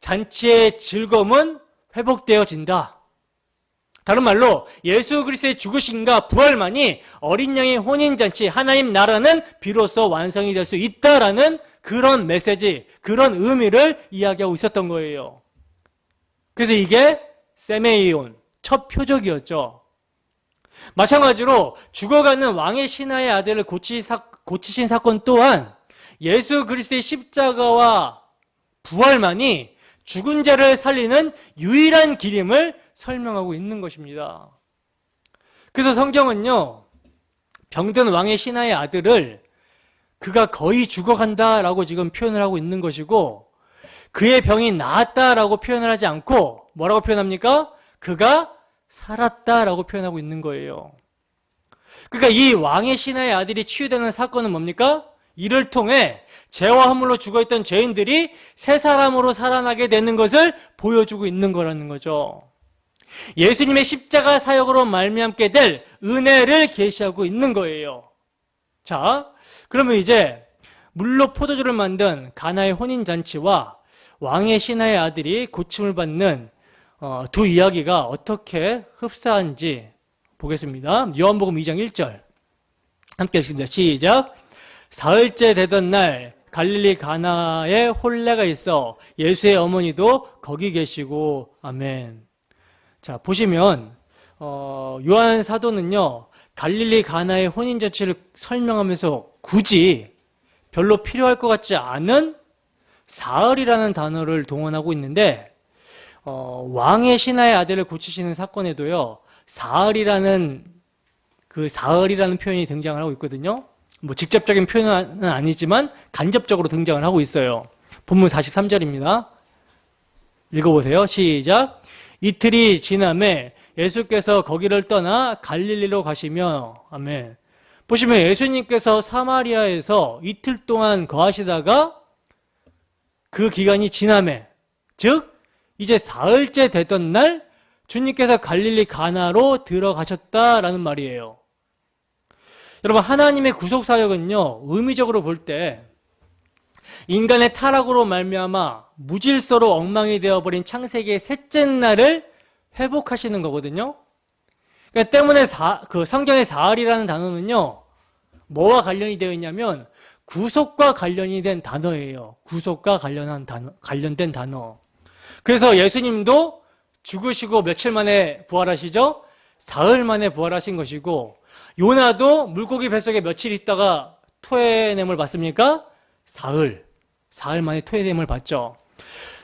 잔치의 즐거움은 회복되어진다. 다른 말로 예수 그리스도의 죽으심과 부활만이 어린 양의 혼인잔치, 하나님 나라는 비로소 완성이 될 수 있다라는 그런 메시지, 그런 의미를 이야기하고 있었던 거예요. 그래서 이게 세메이온, 첫 표적이었죠. 마찬가지로 죽어가는 왕의 신하의 아들을 고치신 사건 또한 예수 그리스도의 십자가와 부활만이 죽은 자를 살리는 유일한 길임을 설명하고 있는 것입니다. 그래서 성경은요, 병든 왕의 신하의 아들을 그가 거의 죽어간다라고 지금 표현을 하고 있는 것이고, 그의 병이 나았다라고 표현을 하지 않고 뭐라고 표현합니까? 그가 살았다라고 표현하고 있는 거예요. 그러니까 이 왕의 신하의 아들이 치유되는 사건은 뭡니까? 이를 통해 죄와 허물로 죽어있던 죄인들이 새 사람으로 살아나게 되는 것을 보여주고 있는 거라는 거죠. 예수님의 십자가 사역으로 말미암게 될 은혜를 계시하고 있는 거예요. 자, 그러면 이제 물로 포도주를 만든 가나의 혼인잔치와 왕의 신하의 아들이 고침을 받는 두 이야기가 어떻게 흡사한지 보겠습니다. 요한복음 2장 1절 함께 읽습니다. 시작. 사흘째 되던 날 갈릴리 가나에 혼례가 있어 예수의 어머니도 거기 계시고. 아멘. 자, 보시면 요한 사도는요, 갈릴리 가나의 혼인잔치를 설명하면서 굳이 별로 필요할 것 같지 않은 사흘이라는 단어를 동원하고 있는데, 왕의 신하의 아들을 고치시는 사건에도요, 사흘이라는 표현이 등장을 하고 있거든요. 뭐 직접적인 표현은 아니지만 간접적으로 등장을 하고 있어요. 본문 43절입니다. 읽어보세요. 시작. 이틀이 지남에 예수께서 거기를 떠나 갈릴리로 가시며. 아멘. 보시면 예수님께서 사마리아에서 이틀 동안 거하시다가 그 기간이 지남에, 즉 이제 사흘째 되던 날 주님께서 갈릴리 가나로 들어가셨다라는 말이에요. 여러분, 하나님의 구속사역은요, 의미적으로 볼 때 인간의 타락으로 말미암아 무질서로 엉망이 되어버린 창세기의 셋째 날을 회복하시는 거거든요. 그러니까 때문에 그 성경의 사흘이라는 단어는요, 뭐와 관련이 되어 있냐면 구속과 관련이 된 단어예요. 구속과 관련된 단어. 그래서 예수님도 죽으시고 며칠 만에 부활하시죠? 사흘 만에 부활하신 것이고, 요나도 물고기 뱃속에 며칠 있다가 토해냄을 받습니까? 사흘 만에 토해냄을 받죠.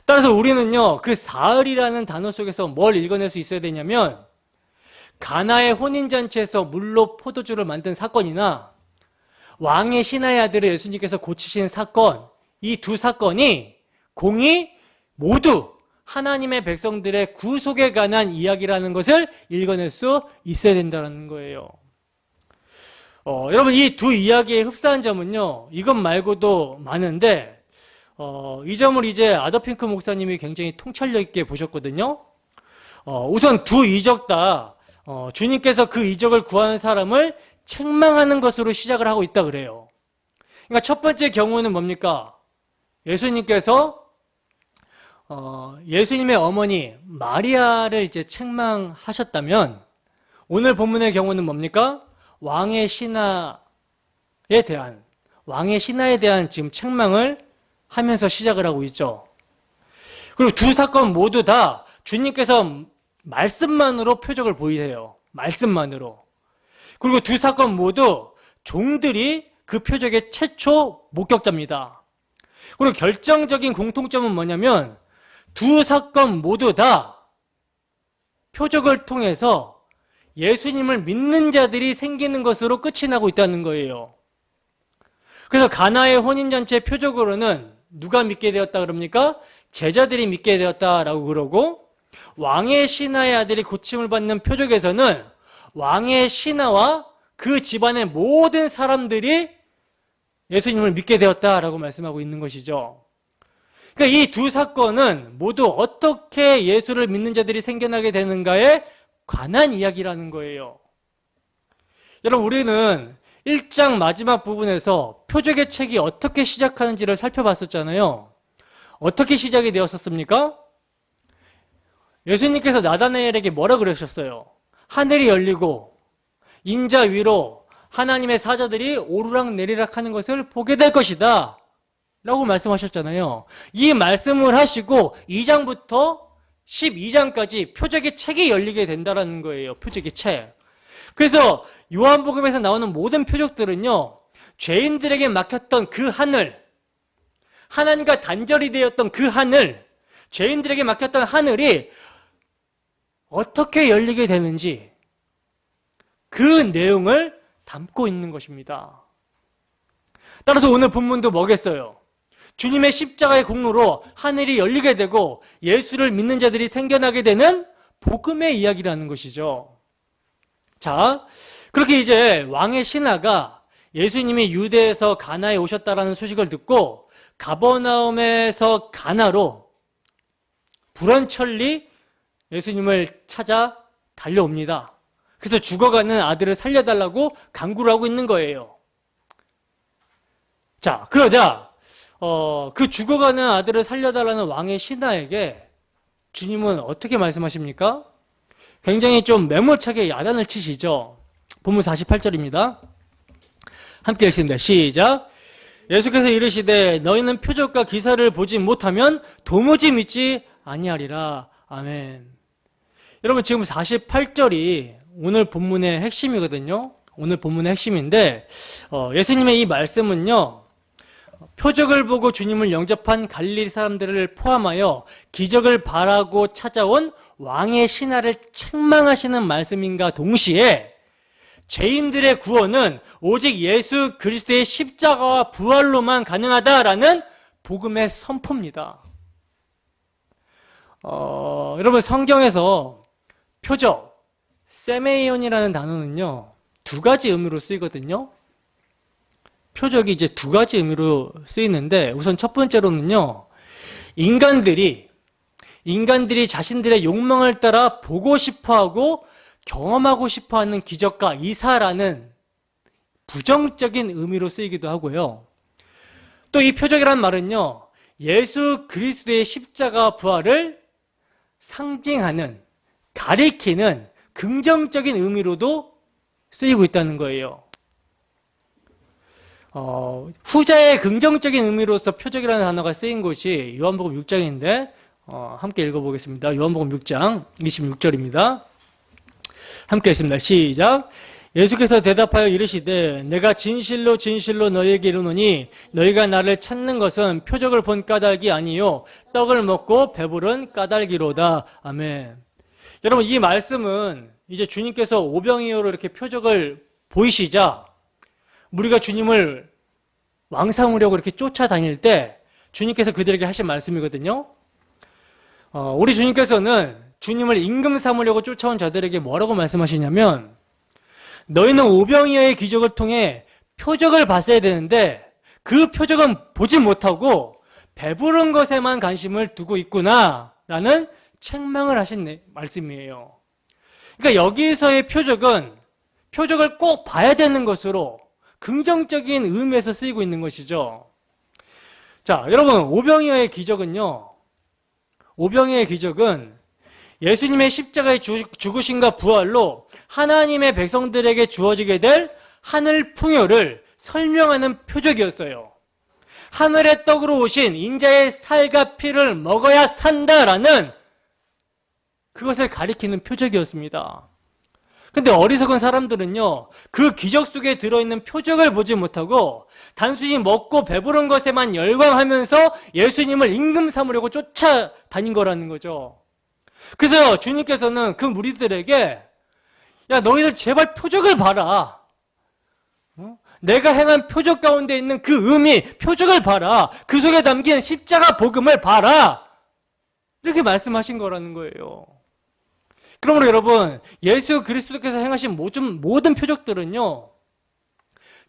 따라서 우리는요, 그 사흘이라는 단어 속에서 뭘 읽어낼 수 있어야 되냐면, 가나의 혼인잔치에서 물로 포도주를 만든 사건이나 왕의 신하의 아들을 예수님께서 고치신 사건, 이 두 사건이 공이 모두 하나님의 백성들의 구속에 관한 이야기라는 것을 읽어낼 수 있어야 된다는 거예요. 여러분, 이 두 이야기의 흡사한 점은요, 이것 말고도 많은데, 이 점을 이제 아더핑크 목사님이 굉장히 통찰력 있게 보셨거든요. 우선 두 이적 다 주님께서 그 이적을 구하는 사람을 책망하는 것으로 시작을 하고 있다 그래요. 그러니까 첫 번째 경우는 뭡니까? 예수님께서 예수님의 어머니 마리아를 이제 책망하셨다면, 오늘 본문의 경우는 뭡니까? 왕의 신하에 대한 지금 책망을 하면서 시작을 하고 있죠. 그리고 두 사건 모두 다 주님께서 말씀만으로 표적을 보이세요. 말씀만으로. 그리고 두 사건 모두 종들이 그 표적의 최초 목격자입니다. 그리고 결정적인 공통점은 뭐냐면 두 사건 모두 다 표적을 통해서 예수님을 믿는 자들이 생기는 것으로 끝이 나고 있다는 거예요. 그래서 가나의 혼인잔치의 표적으로는 누가 믿게 되었다 그럽니까? 제자들이 믿게 되었다라고 그러고, 왕의 신하의 아들이 고침을 받는 표적에서는 왕의 신하와 그 집안의 모든 사람들이 예수님을 믿게 되었다라고 말씀하고 있는 것이죠. 그러니까 이 두 사건은 모두 어떻게 예수를 믿는 자들이 생겨나게 되는가에 관한 이야기라는 거예요. 여러분, 우리는 1장 마지막 부분에서 표적의 책이 어떻게 시작하는지를 살펴봤었잖아요. 어떻게 시작이 되었었습니까? 예수님께서 나다나엘에게 뭐라 그러셨어요? 하늘이 열리고 인자 위로 하나님의 사자들이 오르락 내리락 하는 것을 보게 될 것이다 라고 말씀하셨잖아요. 이 말씀을 하시고 2장부터 12장까지 표적의 책이 열리게 된다는 거예요. 표적의 책. 그래서 요한복음에서 나오는 모든 표적들은요, 죄인들에게 막혔던 그 하늘, 하나님과 단절이 되었던 그 하늘, 죄인들에게 막혔던 하늘이 어떻게 열리게 되는지 그 내용을 담고 있는 것입니다. 따라서 오늘 본문도 뭐겠어요? 주님의 십자가의 공로로 하늘이 열리게 되고 예수를 믿는 자들이 생겨나게 되는 복음의 이야기라는 것이죠. 자, 그렇게 이제 왕의 신하가 예수님이 유대에서 가나에 오셨다라는 소식을 듣고 가버나움에서 가나로 불원천리 예수님을 찾아 달려옵니다. 그래서 죽어가는 아들을 살려달라고 간구를 하고 있는 거예요. 자, 그러자 그 죽어가는 아들을 살려달라는 왕의 신하에게 주님은 어떻게 말씀하십니까? 굉장히 좀 매몰차게 야단을 치시죠. 본문 48절입니다. 함께 읽습니다. 시작. 예수께서 이르시되 너희는 표적과 기사를 보지 못하면 도무지 믿지 아니하리라. 아멘. 여러분, 지금 48절이 오늘 본문의 핵심이거든요. 오늘 본문의 핵심인데 예수님의 이 말씀은요, 표적을 보고 주님을 영접한 갈릴리 사람들을 포함하여 기적을 바라고 찾아온 왕의 신하를 책망하시는 말씀인가 동시에 죄인들의 구원은 오직 예수 그리스도의 십자가와 부활로만 가능하다라는 복음의 선포입니다. 여러분, 성경에서 표적, 세메이온이라는 단어는요, 두 가지 의미로 쓰이거든요. 표적이 이제 두 가지 의미로 쓰이는데, 우선 첫 번째로는요, 인간들이 자신들의 욕망을 따라 보고 싶어하고 경험하고 싶어하는 기적과 이사라는 부정적인 의미로 쓰이기도 하고요. 또 이 표적이란 말은요, 예수 그리스도의 십자가 부활을 상징하는 가리키는 긍정적인 의미로도 쓰이고 있다는 거예요. 후자의 긍정적인 의미로서 표적이라는 단어가 쓰인 곳이 요한복음 6장인데 함께 읽어보겠습니다. 요한복음 6장 26절입니다. 함께 읽습니다. 시작. 예수께서 대답하여 이르시되 내가 진실로 진실로 너희에게 이르노니 너희가 나를 찾는 것은 표적을 본 까닭이 아니요 떡을 먹고 배부른 까닭이로다. 아멘. 여러분, 이 말씀은 이제 주님께서 오병이어로 이렇게 표적을 보이시자 우리가 주님을 왕 삼으려고 이렇게 쫓아다닐 때 주님께서 그들에게 하신 말씀이거든요. 우리 주님께서는 주님을 임금 삼으려고 쫓아온 자들에게 뭐라고 말씀하시냐면, 너희는 오병이어의 기적을 통해 표적을 봤어야 되는데 그 표적은 보지 못하고 배부른 것에만 관심을 두고 있구나 라는 책망을 하신 말씀이에요. 그러니까 여기서의 표적은 표적을 꼭 봐야 되는 것으로 긍정적인 의미에서 쓰이고 있는 것이죠. 자, 여러분, 오병이어의 기적은요, 오병이어의 기적은 예수님의 십자가의 죽으심과 부활로 하나님의 백성들에게 주어지게 될 하늘 풍요를 설명하는 표적이었어요. 하늘의 떡으로 오신 인자의 살과 피를 먹어야 산다라는 그것을 가리키는 표적이었습니다. 근데 어리석은 사람들은요, 그 기적 속에 들어있는 표적을 보지 못하고 단순히 먹고 배부른 것에만 열광하면서 예수님을 임금 삼으려고 쫓아다닌 거라는 거죠. 그래서 주님께서는 그 무리들에게, 야, 너희들 제발 표적을 봐라. 내가 행한 표적 가운데 있는 그 의미, 표적을 봐라. 그 속에 담긴 십자가 복음을 봐라. 이렇게 말씀하신 거라는 거예요. 그러므로 여러분, 예수 그리스도께서 행하신 모든 표적들은요,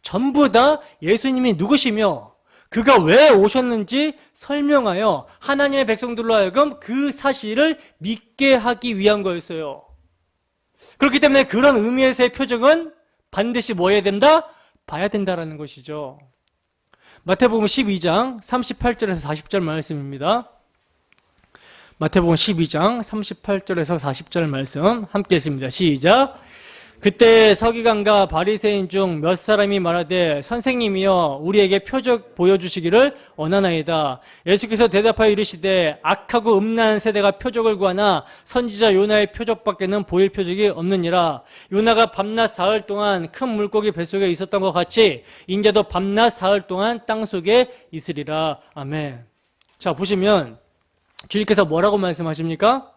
전부 다 예수님이 누구시며 그가 왜 오셨는지 설명하여 하나님의 백성들로 하여금 그 사실을 믿게 하기 위한 거였어요. 그렇기 때문에 그런 의미에서의 표적은 반드시 뭐 해야 된다? 봐야 된다라는 것이죠. 마태복음 12장 38절에서 40절 말씀입니다. 마태복음 12장 38절에서 40절 말씀 함께 읽습니다. 시작. 그때 서기관과 바리새인 중 몇 사람이 말하되 선생님이여 우리에게 표적 보여주시기를 원하나이다. 예수께서 대답하여 이르시되 악하고 음란한 세대가 표적을 구하나 선지자 요나의 표적밖에는 보일 표적이 없느니라. 요나가 밤낮 사흘 동안 큰 물고기 뱃속에 있었던 것 같이 인자도 밤낮 사흘 동안 땅속에 있으리라. 아멘. 자, 보시면 주님께서 뭐라고 말씀하십니까?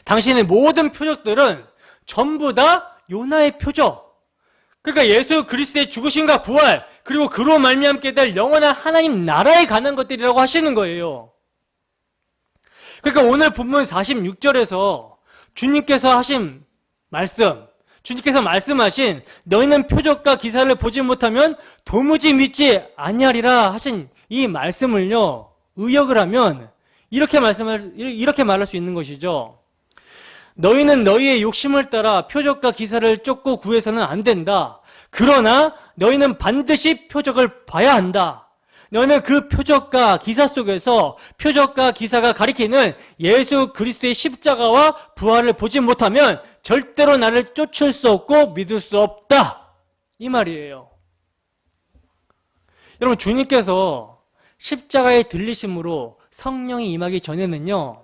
당신의 모든 표적들은 전부 다 요나의 표적. 그러니까 예수 그리스도의 죽으심과 부활, 그리고 그로 말미암게 될 영원한 하나님 나라에 관한 것들이라고 하시는 거예요. 그러니까 오늘 본문 46절에서 주님께서 하신 말씀, 주님께서 말씀하신 너희는 표적과 기사를 보지 못하면 도무지 믿지 아니하리라 하신 이 말씀을요, 의역을 하면 이렇게 말할 수 있는 것이죠. 너희는 너희의 욕심을 따라 표적과 기사를 쫓고 구해서는 안 된다. 그러나 너희는 반드시 표적을 봐야 한다. 너는 그 표적과 기사 속에서 표적과 기사가 가리키는 예수 그리스도의 십자가와 부활을 보지 못하면 절대로 나를 쫓을 수 없고 믿을 수 없다. 이 말이에요. 여러분, 주님께서 십자가에 들리심으로 성령이 임하기 전에는요,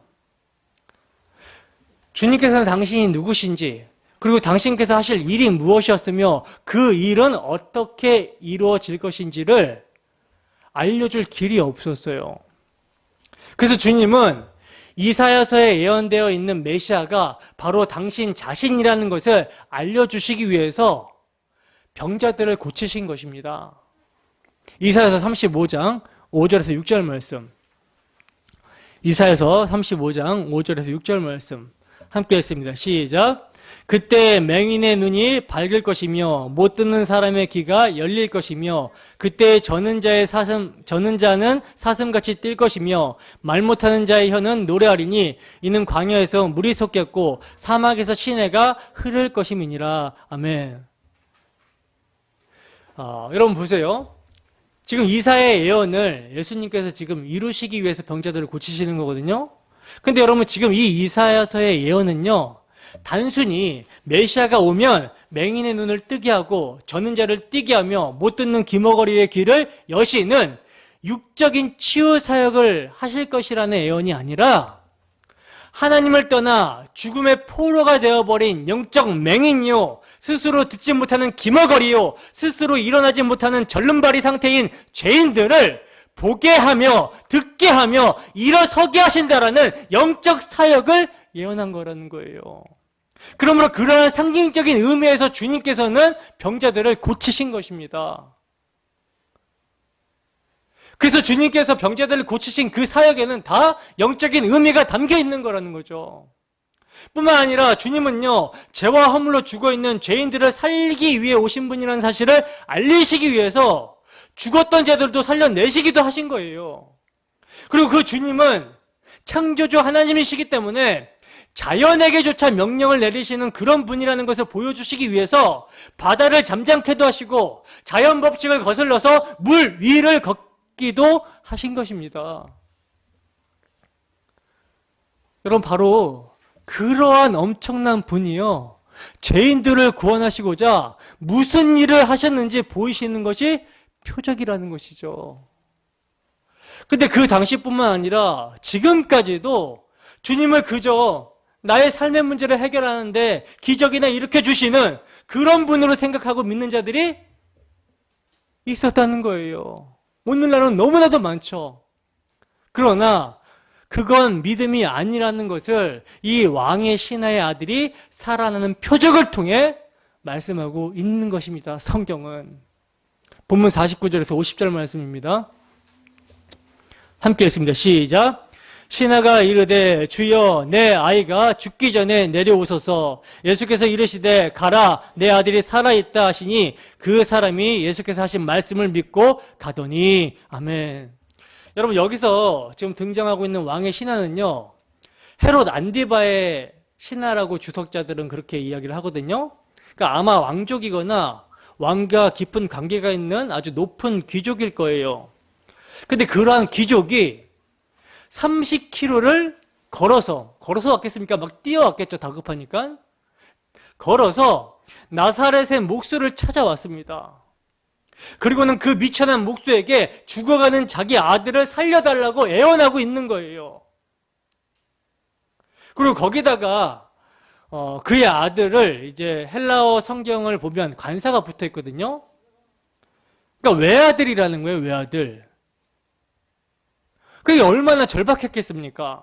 주님께서는 당신이 누구신지, 그리고 당신께서 하실 일이 무엇이었으며 그 일은 어떻게 이루어질 것인지를 알려줄 길이 없었어요. 그래서 주님은 이사야서에 예언되어 있는 메시아가 바로 당신 자신이라는 것을 알려주시기 위해서 병자들을 고치신 것입니다. 이사야서 35장 5절에서 6절 말씀, 이사야서 35장 5절에서 6절 말씀 함께 읽습니다. 시작. 그때 맹인의 눈이 밝을 것이며 못 듣는 사람의 귀가 열릴 것이며 그때 저는 자는 사슴같이 뛸 것이며 말 못하는 자의 혀는 노래하리니 이는 광야에서 물이 솟겠고 사막에서 시내가 흐를 것임이니라. 아멘. 여러분 보세요. 지금 이사야의 예언을 예수님께서 지금 이루시기 위해서 병자들을 고치시는 거거든요. 근데 여러분 지금 이 이사야서의 예언은요, 단순히 메시아가 오면 맹인의 눈을 뜨게 하고 젖는 자를 뛰게 하며 못 듣는 기머거리의 귀를 여시는 육적인 치유 사역을 하실 것이라는 예언이 아니라 하나님을 떠나 죽음의 포로가 되어버린 영적 맹인이요, 스스로 듣지 못하는 기머거리요, 스스로 일어나지 못하는 절름발이 상태인 죄인들을 보게 하며 듣게 하며 일어서게 하신다라는 영적 사역을 예언한 거라는 거예요. 그러므로 그러한 상징적인 의미에서 주님께서는 병자들을 고치신 것입니다. 그래서 주님께서 병자들을 고치신 그 사역에는 다 영적인 의미가 담겨 있는 거라는 거죠. 뿐만 아니라 주님은요, 죄와 허물로 죽어있는 죄인들을 살리기 위해 오신 분이라는 사실을 알리시기 위해서 죽었던 자들도 살려내시기도 하신 거예요. 그리고 그 주님은 창조주 하나님이시기 때문에 자연에게조차 명령을 내리시는 그런 분이라는 것을 보여주시기 위해서 바다를 잠잠케도 하시고 자연 법칙을 거슬러서 물 위를 걷기도 하신 것입니다. 여러분, 바로 그러한 엄청난 분이요, 죄인들을 구원하시고자 무슨 일을 하셨는지 보이시는 것이 표적이라는 것이죠. 근데 그 당시뿐만 아니라 지금까지도 주님을 그저 나의 삶의 문제를 해결하는데 기적이나 일으켜 주시는 그런 분으로 생각하고 믿는 자들이 있었다는 거예요. 오늘날은 너무나도 많죠. 그러나 그건 믿음이 아니라는 것을 이 왕의 신하의 아들이 살아나는 표적을 통해 말씀하고 있는 것입니다. 성경은. 본문 49절에서 50절 말씀입니다. 함께 읽습니다. 시작. 신하가 이르되 주여 내 아이가 죽기 전에 내려오소서. 예수께서 이르시되 가라 내 아들이 살아있다 하시니 그 사람이 예수께서 하신 말씀을 믿고 가더니. 아멘. 여러분, 여기서 지금 등장하고 있는 왕의 신하는요, 헤롯 안디바의 신하라고 주석자들은 그렇게 이야기를 하거든요. 그러니까 아마 왕족이거나 왕과 깊은 관계가 있는 아주 높은 귀족일 거예요. 근데 그러한 귀족이 30km를 걸어서 왔겠습니까? 막 뛰어왔겠죠. 다급하니까. 걸어서 나사렛의 목수를 찾아왔습니다. 그리고는 그 미천한 목수에게 죽어가는 자기 아들을 살려달라고 애원하고 있는 거예요. 그리고 거기다가 그의 아들을 이제 헬라어 성경을 보면 관사가 붙어 있거든요. 그러니까 외아들이라는 거예요. 외아들. 그게 얼마나 절박했겠습니까?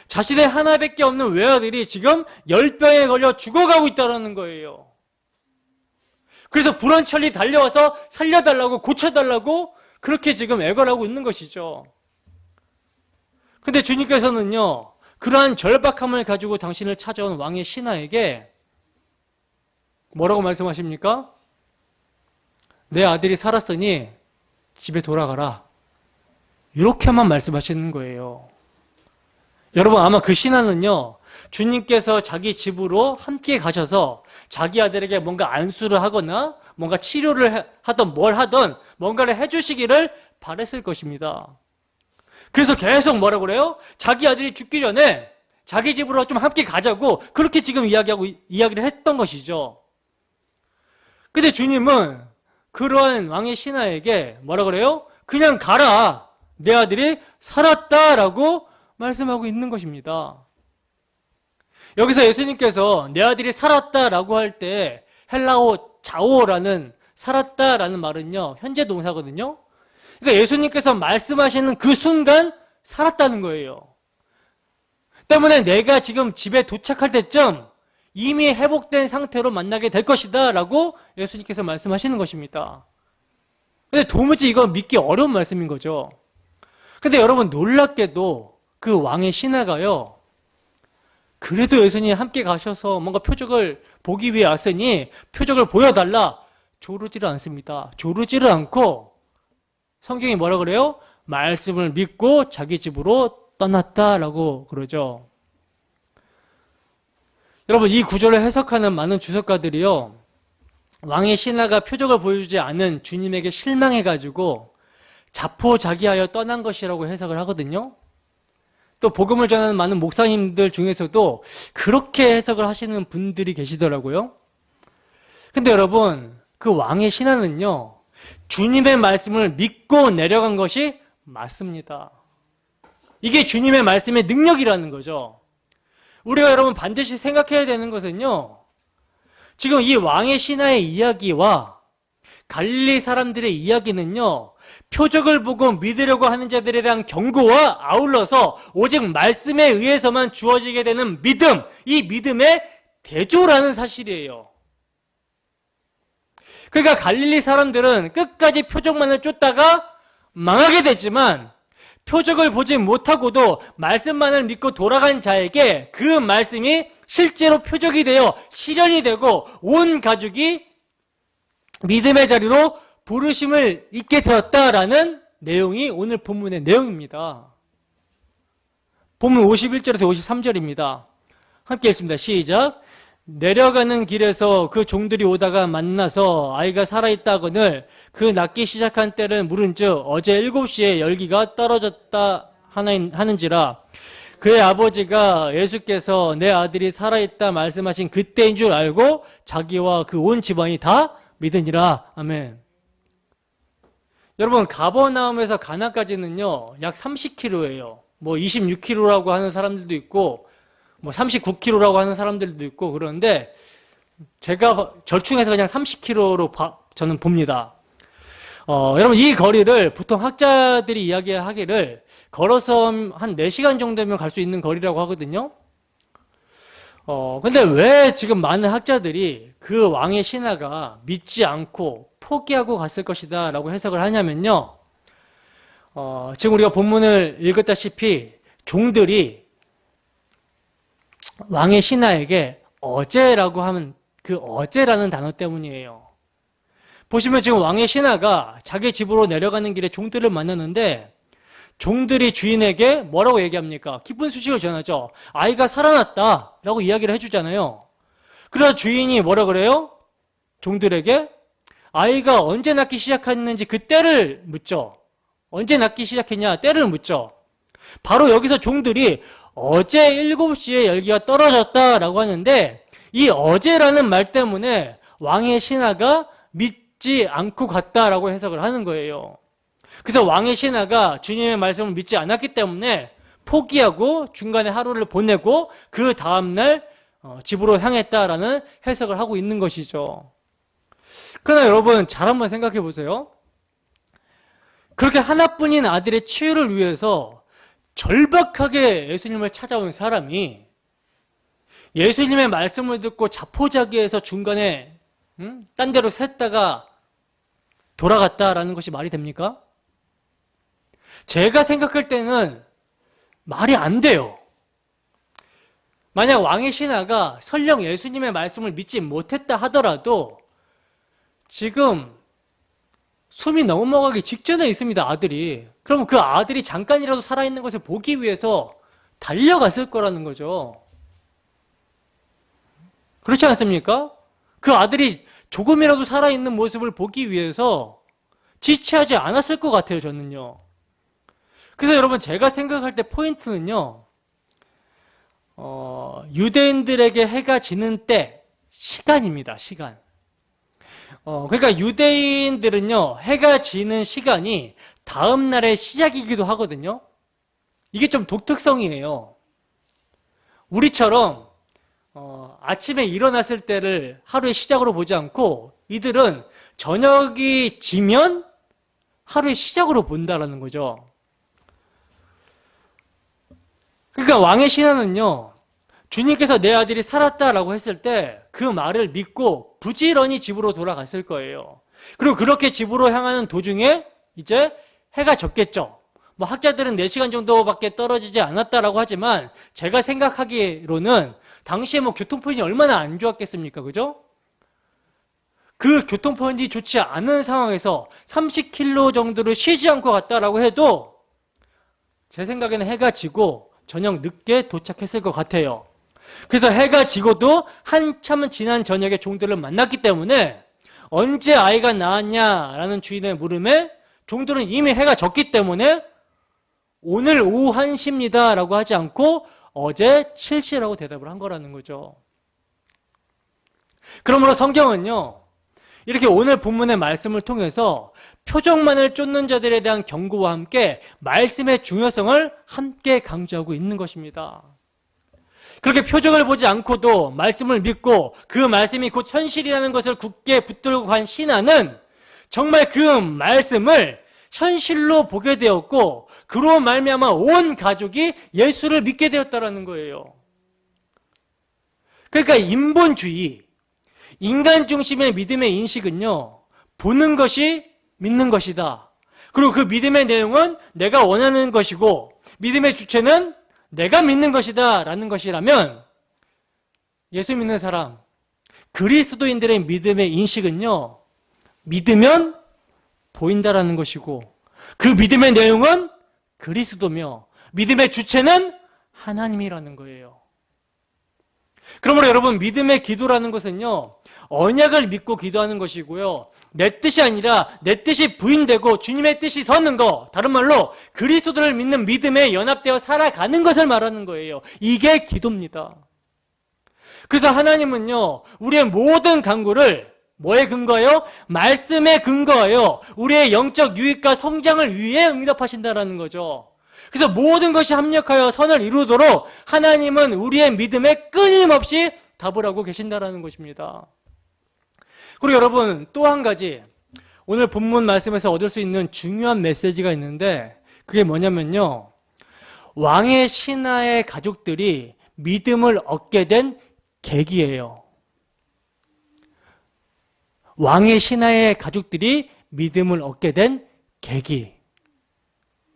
자신의 하나밖에 없는 외아들이 지금 열병에 걸려 죽어가고 있다는 거예요. 그래서 불원천리 달려와서 살려달라고, 고쳐달라고 그렇게 지금 애걸하고 있는 것이죠. 근데 주님께서는요, 그러한 절박함을 가지고 당신을 찾아온 왕의 신하에게 뭐라고 말씀하십니까? 내 아들이 살았으니 집에 돌아가라. 이렇게만 말씀하시는 거예요. 여러분, 아마 그 신하는요, 주님께서 자기 집으로 함께 가셔서 자기 아들에게 뭔가 안수를 하거나 뭔가 치료를 하던 뭘 하던 뭔가를 해주시기를 바랬을 것입니다. 그래서 계속 뭐라고 그래요? 자기 아들이 죽기 전에 자기 집으로 좀 함께 가자고 그렇게 지금 이야기를 했던 것이죠. 근데 주님은 그러한 왕의 신하에게 뭐라고 그래요? 그냥 가라. 내 아들이 살았다라고 말씀하고 있는 것입니다. 여기서 예수님께서 내 아들이 살았다라고 할 때 헬라어 자오라는 살았다라는 말은요, 현재 동사거든요. 그러니까 예수님께서 말씀하시는 그 순간 살았다는 거예요. 때문에 내가 지금 집에 도착할 때쯤 이미 회복된 상태로 만나게 될 것이다 라고 예수님께서 말씀하시는 것입니다. 근데 도무지 이건 믿기 어려운 말씀인 거죠. 근데 여러분, 놀랍게도 그 왕의 신하가요, 그래도 예수님이 함께 가셔서 뭔가 표적을 보기 위해 왔으니 표적을 보여달라, 조르지를 않습니다. 조르지를 않고 성경이 뭐라 그래요? 말씀을 믿고 자기 집으로 떠났다라고 그러죠. 여러분, 이 구절을 해석하는 많은 주석가들이요, 왕의 신하가 표적을 보여주지 않은 주님에게 실망해가지고 자포자기하여 떠난 것이라고 해석을 하거든요. 또 복음을 전하는 많은 목사님들 중에서도 그렇게 해석을 하시는 분들이 계시더라고요. 근데 여러분, 그 왕의 신하는요, 주님의 말씀을 믿고 내려간 것이 맞습니다. 이게 주님의 말씀의 능력이라는 거죠. 우리가 여러분 반드시 생각해야 되는 것은요, 지금 이 왕의 신하의 이야기와 갈릴리 사람들의 이야기는요, 표적을 보고 믿으려고 하는 자들에 대한 경고와 아울러서 오직 말씀에 의해서만 주어지게 되는 믿음, 이 믿음의 대조라는 사실이에요. 그러니까 갈릴리 사람들은 끝까지 표적만을 쫓다가 망하게 되지만 표적을 보지 못하고도 말씀만을 믿고 돌아간 자에게 그 말씀이 실제로 표적이 되어 실현이 되고 온 가족이 믿음의 자리로 부르심을 잊게 되었다라는 내용이 오늘 본문의 내용입니다. 본문 51절에서 53절입니다. 함께 읽습니다. 시작. 내려가는 길에서 그 종들이 오다가 만나서 아이가 살아있다거늘 그 낳기 시작한 때를 물은즉 어제 7시에 열기가 떨어졌다 하는지라. 그의 아버지가 예수께서 내 아들이 살아있다 말씀하신 그때인 줄 알고 자기와 그 온 집안이 다 믿으니라. 아멘. 여러분, 가버나움에서 가나까지는요 약 30km예요. 뭐 26km라고 하는 사람들도 있고 뭐 39km라고 하는 사람들도 있고 그런데 제가 절충해서 그냥 30km로 저는 봅니다. 여러분, 이 거리를 보통 학자들이 이야기하기를 걸어서 한 4시간 정도면 갈 수 있는 거리라고 하거든요. 근데 왜 지금 많은 학자들이 그 왕의 신하가 믿지 않고 포기하고 갔을 것이다 라고 해석을 하냐면요, 지금 우리가 본문을 읽었다시피 종들이 왕의 신하에게 어제라고 하면 그 어제라는 단어 때문이에요. 보시면 지금 왕의 신하가 자기 집으로 내려가는 길에 종들을 만났는데 종들이 주인에게 뭐라고 얘기합니까? 기쁜 소식을 전하죠. 아이가 살아났다 라고 이야기를 해주잖아요. 그래서 주인이 뭐라 그래요? 종들에게 아이가 언제 낳기 시작했는지 그 때를 묻죠. 언제 낳기 시작했냐? 때를 묻죠. 바로 여기서 종들이 어제 7시에 열기가 떨어졌다라고 하는데 이 어제라는 말 때문에 왕의 신하가 믿지 않고 갔다라고 해석을 하는 거예요. 그래서 왕의 신하가 주님의 말씀을 믿지 않았기 때문에 포기하고 중간에 하루를 보내고 그 다음날 집으로 향했다라는 해석을 하고 있는 것이죠. 그러나 여러분, 잘 한번 생각해 보세요. 그렇게 하나뿐인 아들의 치유를 위해서 절박하게 예수님을 찾아온 사람이 예수님의 말씀을 듣고 자포자기해서 중간에 딴 데로 샜다가 돌아갔다라는 것이 말이 됩니까? 제가 생각할 때는 말이 안 돼요. 만약 왕의 신하가 설령 예수님의 말씀을 믿지 못했다 하더라도 지금 숨이 넘어가기 직전에 있습니다, 아들이. 그럼 그 아들이 잠깐이라도 살아있는 것을 보기 위해서 달려갔을 거라는 거죠. 그렇지 않습니까? 그 아들이 조금이라도 살아있는 모습을 보기 위해서 지체하지 않았을 것 같아요, 저는요. 그래서 여러분, 제가 생각할 때 포인트는요, 유대인들에게 해가 지는 때, 시간입니다, 시간. 그러니까 유대인들은요, 해가 지는 시간이 다음 날의 시작이기도 하거든요. 이게 좀 독특성이에요. 우리처럼 아침에 일어났을 때를 하루의 시작으로 보지 않고 이들은 저녁이 지면 하루의 시작으로 본다라는 거죠. 그러니까 왕의 신하는요, 주님께서 내 아들이 살았다라고 했을 때 그 말을 믿고 부지런히 집으로 돌아갔을 거예요. 그리고 그렇게 집으로 향하는 도중에 이제 해가 졌겠죠. 뭐 학자들은 4시간 정도밖에 떨어지지 않았다라고 하지만 제가 생각하기로는 당시에 뭐 교통편이 얼마나 안 좋았겠습니까? 그죠? 그 교통편이 좋지 않은 상황에서 30km 정도를 쉬지 않고 갔다라고 해도 제 생각에는 해가 지고 저녁 늦게 도착했을 것 같아요. 그래서 해가 지고도 한참은 지난 저녁에 종들을 만났기 때문에 언제 아이가 낳았냐라는 주인의 물음에 종들은 이미 해가 졌기 때문에 오늘 오후 1시입니다 라고 하지 않고 어제 7시라고 대답을 한 거라는 거죠. 그러므로 성경은요, 이렇게 오늘 본문의 말씀을 통해서 표적만을 쫓는 자들에 대한 경고와 함께 말씀의 중요성을 함께 강조하고 있는 것입니다. 그렇게 표적을 보지 않고도 말씀을 믿고 그 말씀이 곧 현실이라는 것을 굳게 붙들고 간 신하는 정말 그 말씀을 현실로 보게 되었고 그로 말미암아 온 가족이 예수를 믿게 되었다는 거예요. 그러니까 인본주의, 인간 중심의 믿음의 인식은요, 보는 것이 믿는 것이다. 그리고 그 믿음의 내용은 내가 원하는 것이고 믿음의 주체는 내가 믿는 것이다 라는 것이라면 예수 믿는 사람, 그리스도인들의 믿음의 인식은요, 믿으면 보인다라는 것이고 그 믿음의 내용은 그리스도며 믿음의 주체는 하나님이라는 거예요. 그러므로 여러분, 믿음의 기도라는 것은요, 언약을 믿고 기도하는 것이고요, 내 뜻이 아니라 내 뜻이 부인되고 주님의 뜻이 서는 것, 다른 말로 그리스도를 믿는 믿음에 연합되어 살아가는 것을 말하는 거예요. 이게 기도입니다. 그래서 하나님은요, 우리의 모든 간구를 뭐에 근거하여? 말씀에 근거하여 우리의 영적 유익과 성장을 위해 응답하신다는 거죠. 그래서 모든 것이 합력하여 선을 이루도록 하나님은 우리의 믿음에 끊임없이 답을 하고 계신다는 것입니다. 그리고 여러분, 또 한 가지 오늘 본문 말씀에서 얻을 수 있는 중요한 메시지가 있는데 그게 뭐냐면요, 왕의 신하의 가족들이 믿음을 얻게 된 계기예요. 왕의 신하의 가족들이 믿음을 얻게 된 계기.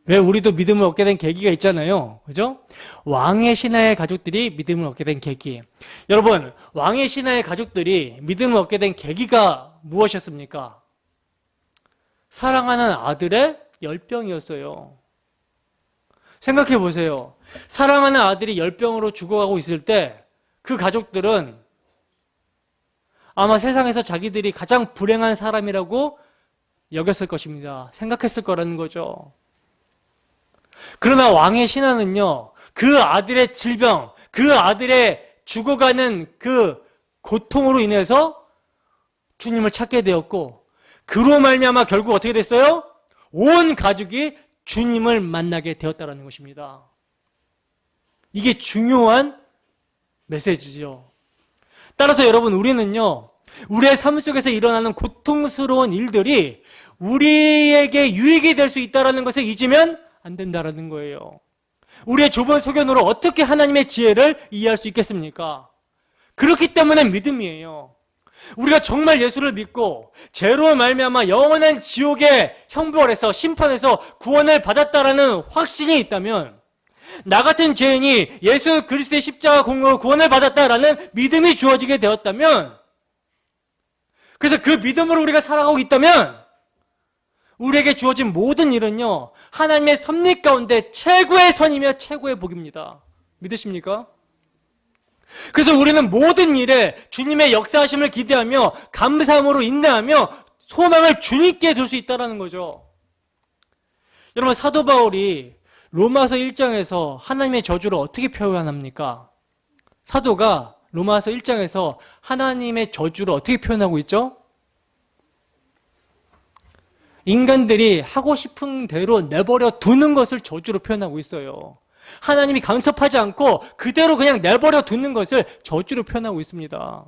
왜 우리도 믿음을 얻게 된 계기가 있잖아요. 그죠? 왕의 신하의 가족들이 믿음을 얻게 된 계기. 여러분, 왕의 신하의 가족들이 믿음을 얻게 된 계기가 무엇이었습니까? 사랑하는 아들의 열병이었어요. 생각해 보세요. 사랑하는 아들이 열병으로 죽어가고 있을 때 그 가족들은 아마 세상에서 자기들이 가장 불행한 사람이라고 여겼을 것입니다. 생각했을 거라는 거죠. 그러나 왕의 신하는요, 그 아들의 질병, 그 아들의 죽어가는 그 고통으로 인해서 주님을 찾게 되었고 그로 말미암아 결국 어떻게 됐어요? 온 가족이 주님을 만나게 되었다는 것입니다. 이게 중요한 메시지죠. 따라서 여러분, 우리는요, 우리의 삶 속에서 일어나는 고통스러운 일들이 우리에게 유익이 될 수 있다는 것을 잊으면 안 된다는 거예요. 우리의 좁은 소견으로 어떻게 하나님의 지혜를 이해할 수 있겠습니까? 그렇기 때문에 믿음이에요. 우리가 정말 예수를 믿고 죄로 말미암아 영원한 지옥의 형벌에서 심판에서 구원을 받았다라는 확신이 있다면, 나 같은 죄인이 예수 그리스도의 십자가 공로로 구원을 받았다라는 믿음이 주어지게 되었다면, 그래서 그 믿음으로 우리가 살아가고 있다면 우리에게 주어진 모든 일은요, 하나님의 섭리 가운데 최고의 선이며 최고의 복입니다. 믿으십니까? 그래서 우리는 모든 일에 주님의 역사하심을 기대하며 감사함으로 인내하며 소망을 주님께 둘 수 있다는 거죠. 여러분, 사도 바울이 로마서 1장에서 하나님의 저주를 어떻게 표현합니까? 사도가 로마서 1장에서 하나님의 저주를 어떻게 표현하고 있죠? 인간들이 하고 싶은 대로 내버려 두는 것을 저주로 표현하고 있어요. 하나님이 간섭하지 않고 그대로 그냥 내버려 두는 것을 저주로 표현하고 있습니다.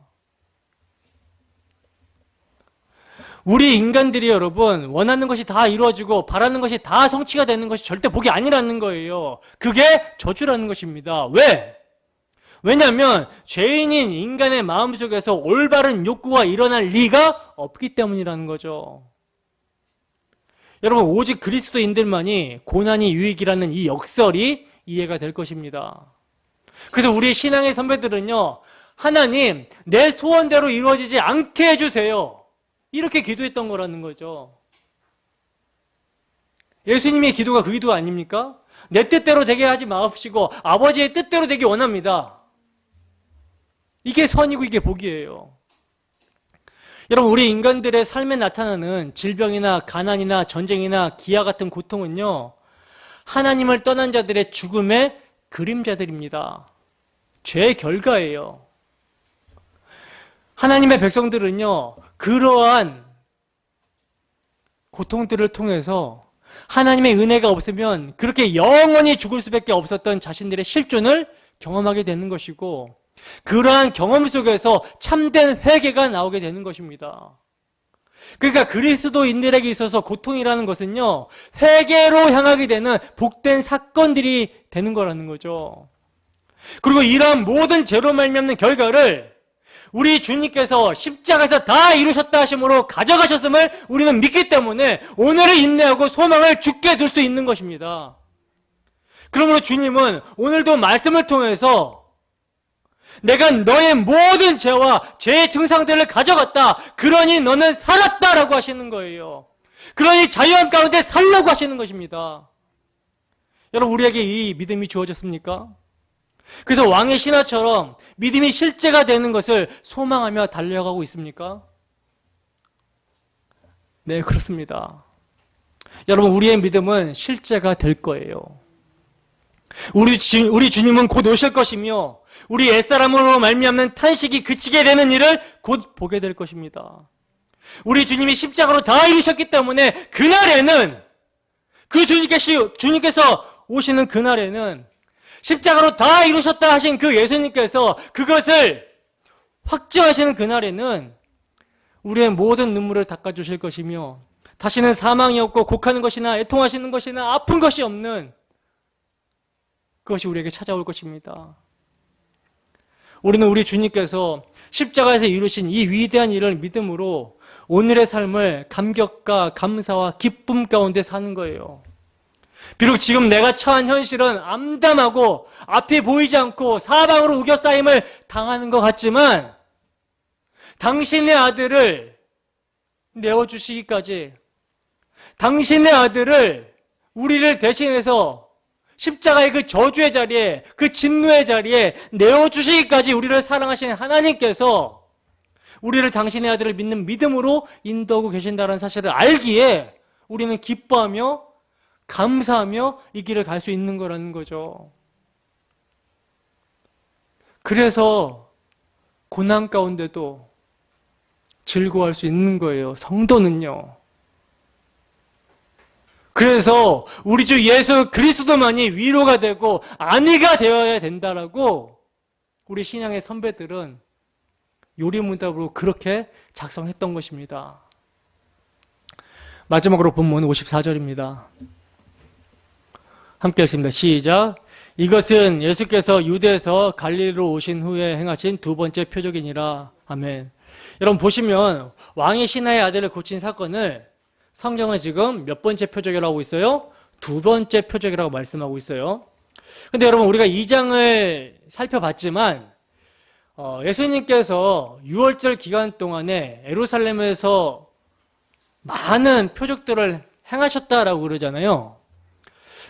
우리 인간들이 여러분, 원하는 것이 다 이루어지고 바라는 것이 다 성취가 되는 것이 절대 복이 아니라는 거예요. 그게 저주라는 것입니다. 왜? 왜냐하면 죄인인 인간의 마음속에서 올바른 욕구가 일어날 리가 없기 때문이라는 거죠. 여러분, 오직 그리스도인들만이 고난이 유익이라는 이 역설이 이해가 될 것입니다. 그래서 우리 신앙의 선배들은요, 하나님, 내 소원대로 이루어지지 않게 해주세요, 이렇게 기도했던 거라는 거죠. 예수님의 기도가 그 기도 아닙니까? 내 뜻대로 되게 하지 마옵시고 아버지의 뜻대로 되기 원합니다. 이게 선이고 이게 복이에요. 여러분, 우리 인간들의 삶에 나타나는 질병이나 가난이나 전쟁이나 기아 같은 고통은요, 하나님을 떠난 자들의 죽음의 그림자들입니다. 죄의 결과예요. 하나님의 백성들은요, 그러한 고통들을 통해서 하나님의 은혜가 없으면 그렇게 영원히 죽을 수밖에 없었던 자신들의 실존을 경험하게 되는 것이고, 그러한 경험 속에서 참된 회개가 나오게 되는 것입니다. 그러니까 그리스도인들에게 있어서 고통이라는 것은요, 회개로 향하게 되는 복된 사건들이 되는 거라는 거죠. 그리고 이러한 모든 죄로 말미암는 결과를 우리 주님께서 십자가에서 다 이루셨다 하심으로 가져가셨음을 우리는 믿기 때문에 오늘을 인내하고 소망을 죽게 둘 수 있는 것입니다. 그러므로 주님은 오늘도 말씀을 통해서 내가 너의 모든 죄와 죄의 증상들을 가져갔다. 그러니 너는 살았다라고 하시는 거예요. 그러니 자유함 가운데 살라고 하시는 것입니다. 여러분, 우리에게 이 믿음이 주어졌습니까? 그래서 왕의 신하처럼 믿음이 실제가 되는 것을 소망하며 달려가고 있습니까? 네, 그렇습니다. 여러분, 우리의 믿음은 실제가 될 거예요. 우리 주님은 곧 오실 것이며 우리 옛사람으로 말미암는 탄식이 그치게 되는 일을 곧 보게 될 것입니다. 우리 주님이 십자가로 다 이루셨기 때문에 그날에는, 그 주님께서 오시는 그날에는 십자가로 다 이루셨다 하신 그 예수님께서 그것을 확증하시는 그날에는 우리의 모든 눈물을 닦아주실 것이며 다시는 사망이 없고 곡하는 것이나 애통하시는 것이나 아픈 것이 없는 그것이 우리에게 찾아올 것입니다. 우리는 우리 주님께서 십자가에서 이루신 이 위대한 일을 믿음으로 오늘의 삶을 감격과 감사와 기쁨 가운데 사는 거예요. 비록 지금 내가 처한 현실은 암담하고 앞이 보이지 않고 사방으로 우겨싸임을 당하는 것 같지만 당신의 아들을 내어주시기까지, 당신의 아들을 우리를 대신해서 십자가의 그 저주의 자리에, 그 진노의 자리에 내어주시기까지 우리를 사랑하신 하나님께서 우리를 당신의 아들을 믿는 믿음으로 인도하고 계신다는 사실을 알기에 우리는 기뻐하며 감사하며 이 길을 갈 수 있는 거라는 거죠. 그래서 고난 가운데도 즐거워할 수 있는 거예요. 성도는요. 그래서 우리 주 예수 그리스도만이 위로가 되고 안위가 되어야 된다라고 우리 신앙의 선배들은 요리문답으로 그렇게 작성했던 것입니다. 마지막으로 본문 54절입니다. 함께 읽습니다. 시작. 이것은 예수께서 유대에서 갈릴리로 오신 후에 행하신 두 번째 표적이니라. 아멘. 여러분 보시면 왕이 신하의 아들을 고친 사건을 성경은 지금 몇 번째 표적이라고 하고 있어요? 두 번째 표적이라고 말씀하고 있어요. 근데 여러분, 우리가 2장을 살펴봤지만 예수님께서 6월절 기간 동안에 예루살렘에서 많은 표적들을 행하셨다라고 그러잖아요.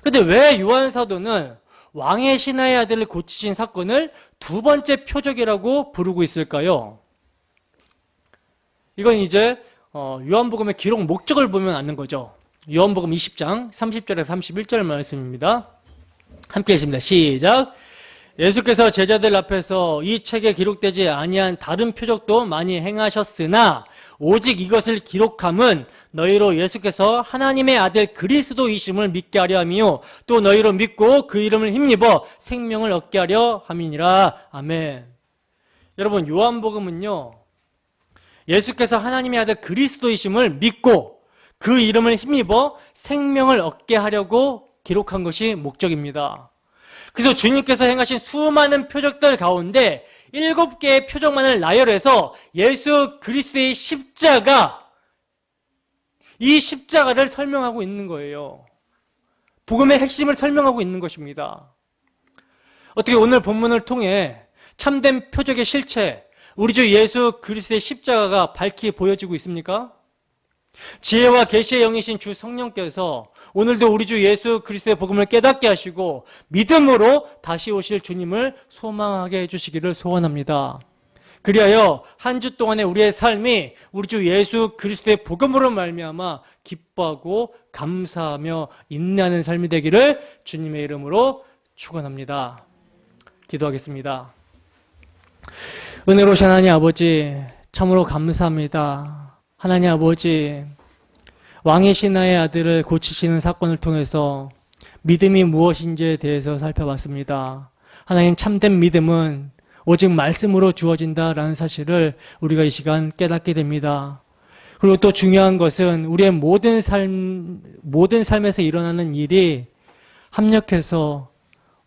근데 왜 요한 사도는 왕의 신하의 아들을 고치신 사건을 두 번째 표적이라고 부르고 있을까요? 이건 이제 요한복음의 기록 목적을 보면 아는 거죠. 요한복음 20장 30절에서 31절 말씀입니다. 함께 읽습니다. 시작. 예수께서 제자들 앞에서 이 책에 기록되지 아니한 다른 표적도 많이 행하셨으나 오직 이것을 기록함은 너희로 예수께서 하나님의 아들 그리스도이심을 믿게 하려 함이요 또 너희로 믿고 그 이름을 힘입어 생명을 얻게 하려 함이니라. 아멘. 여러분, 요한복음은요, 예수께서 하나님의 아들 그리스도이심을 믿고 그 이름을 힘입어 생명을 얻게 하려고 기록한 것이 목적입니다. 그래서 주님께서 행하신 수많은 표적들 가운데 7개의 표적만을 나열해서 예수 그리스도의 십자가, 이 십자가를 설명하고 있는 거예요. 복음의 핵심을 설명하고 있는 것입니다. 어떻게 오늘 본문을 통해 참된 표적의 실체, 우리 주 예수 그리스도의 십자가가 밝히 보여지고 있습니까? 지혜와 계시의 영이신 주 성령께서 오늘도 우리 주 예수 그리스도의 복음을 깨닫게 하시고 믿음으로 다시 오실 주님을 소망하게 해주시기를 소원합니다. 그리하여 한 주 동안의 우리의 삶이 우리 주 예수 그리스도의 복음으로 말미암아 기뻐하고 감사하며 인내하는 삶이 되기를 주님의 이름으로 축원합니다. 기도하겠습니다. 은혜로우신 하나님 아버지, 참으로 감사합니다. 하나님 아버지, 왕의 신하의 아들을 고치시는 사건을 통해서 믿음이 무엇인지에 대해서 살펴봤습니다. 하나님, 참된 믿음은 오직 말씀으로 주어진다라는 사실을 우리가 이 시간 깨닫게 됩니다. 그리고 또 중요한 것은 우리의 모든 삶에서 일어나는 일이 합력해서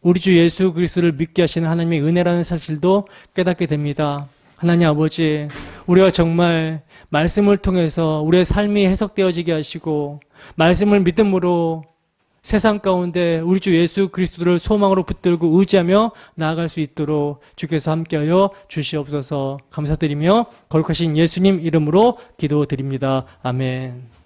우리 주 예수 그리스도를 믿게 하시는 하나님의 은혜라는 사실도 깨닫게 됩니다. 하나님 아버지, 우리가 정말 말씀을 통해서 우리의 삶이 해석되어지게 하시고 말씀을 믿음으로 세상 가운데 우리 주 예수 그리스도를 소망으로 붙들고 의지하며 나아갈 수 있도록 주께서 함께하여 주시옵소서. 감사드리며 거룩하신 예수님 이름으로 기도드립니다. 아멘.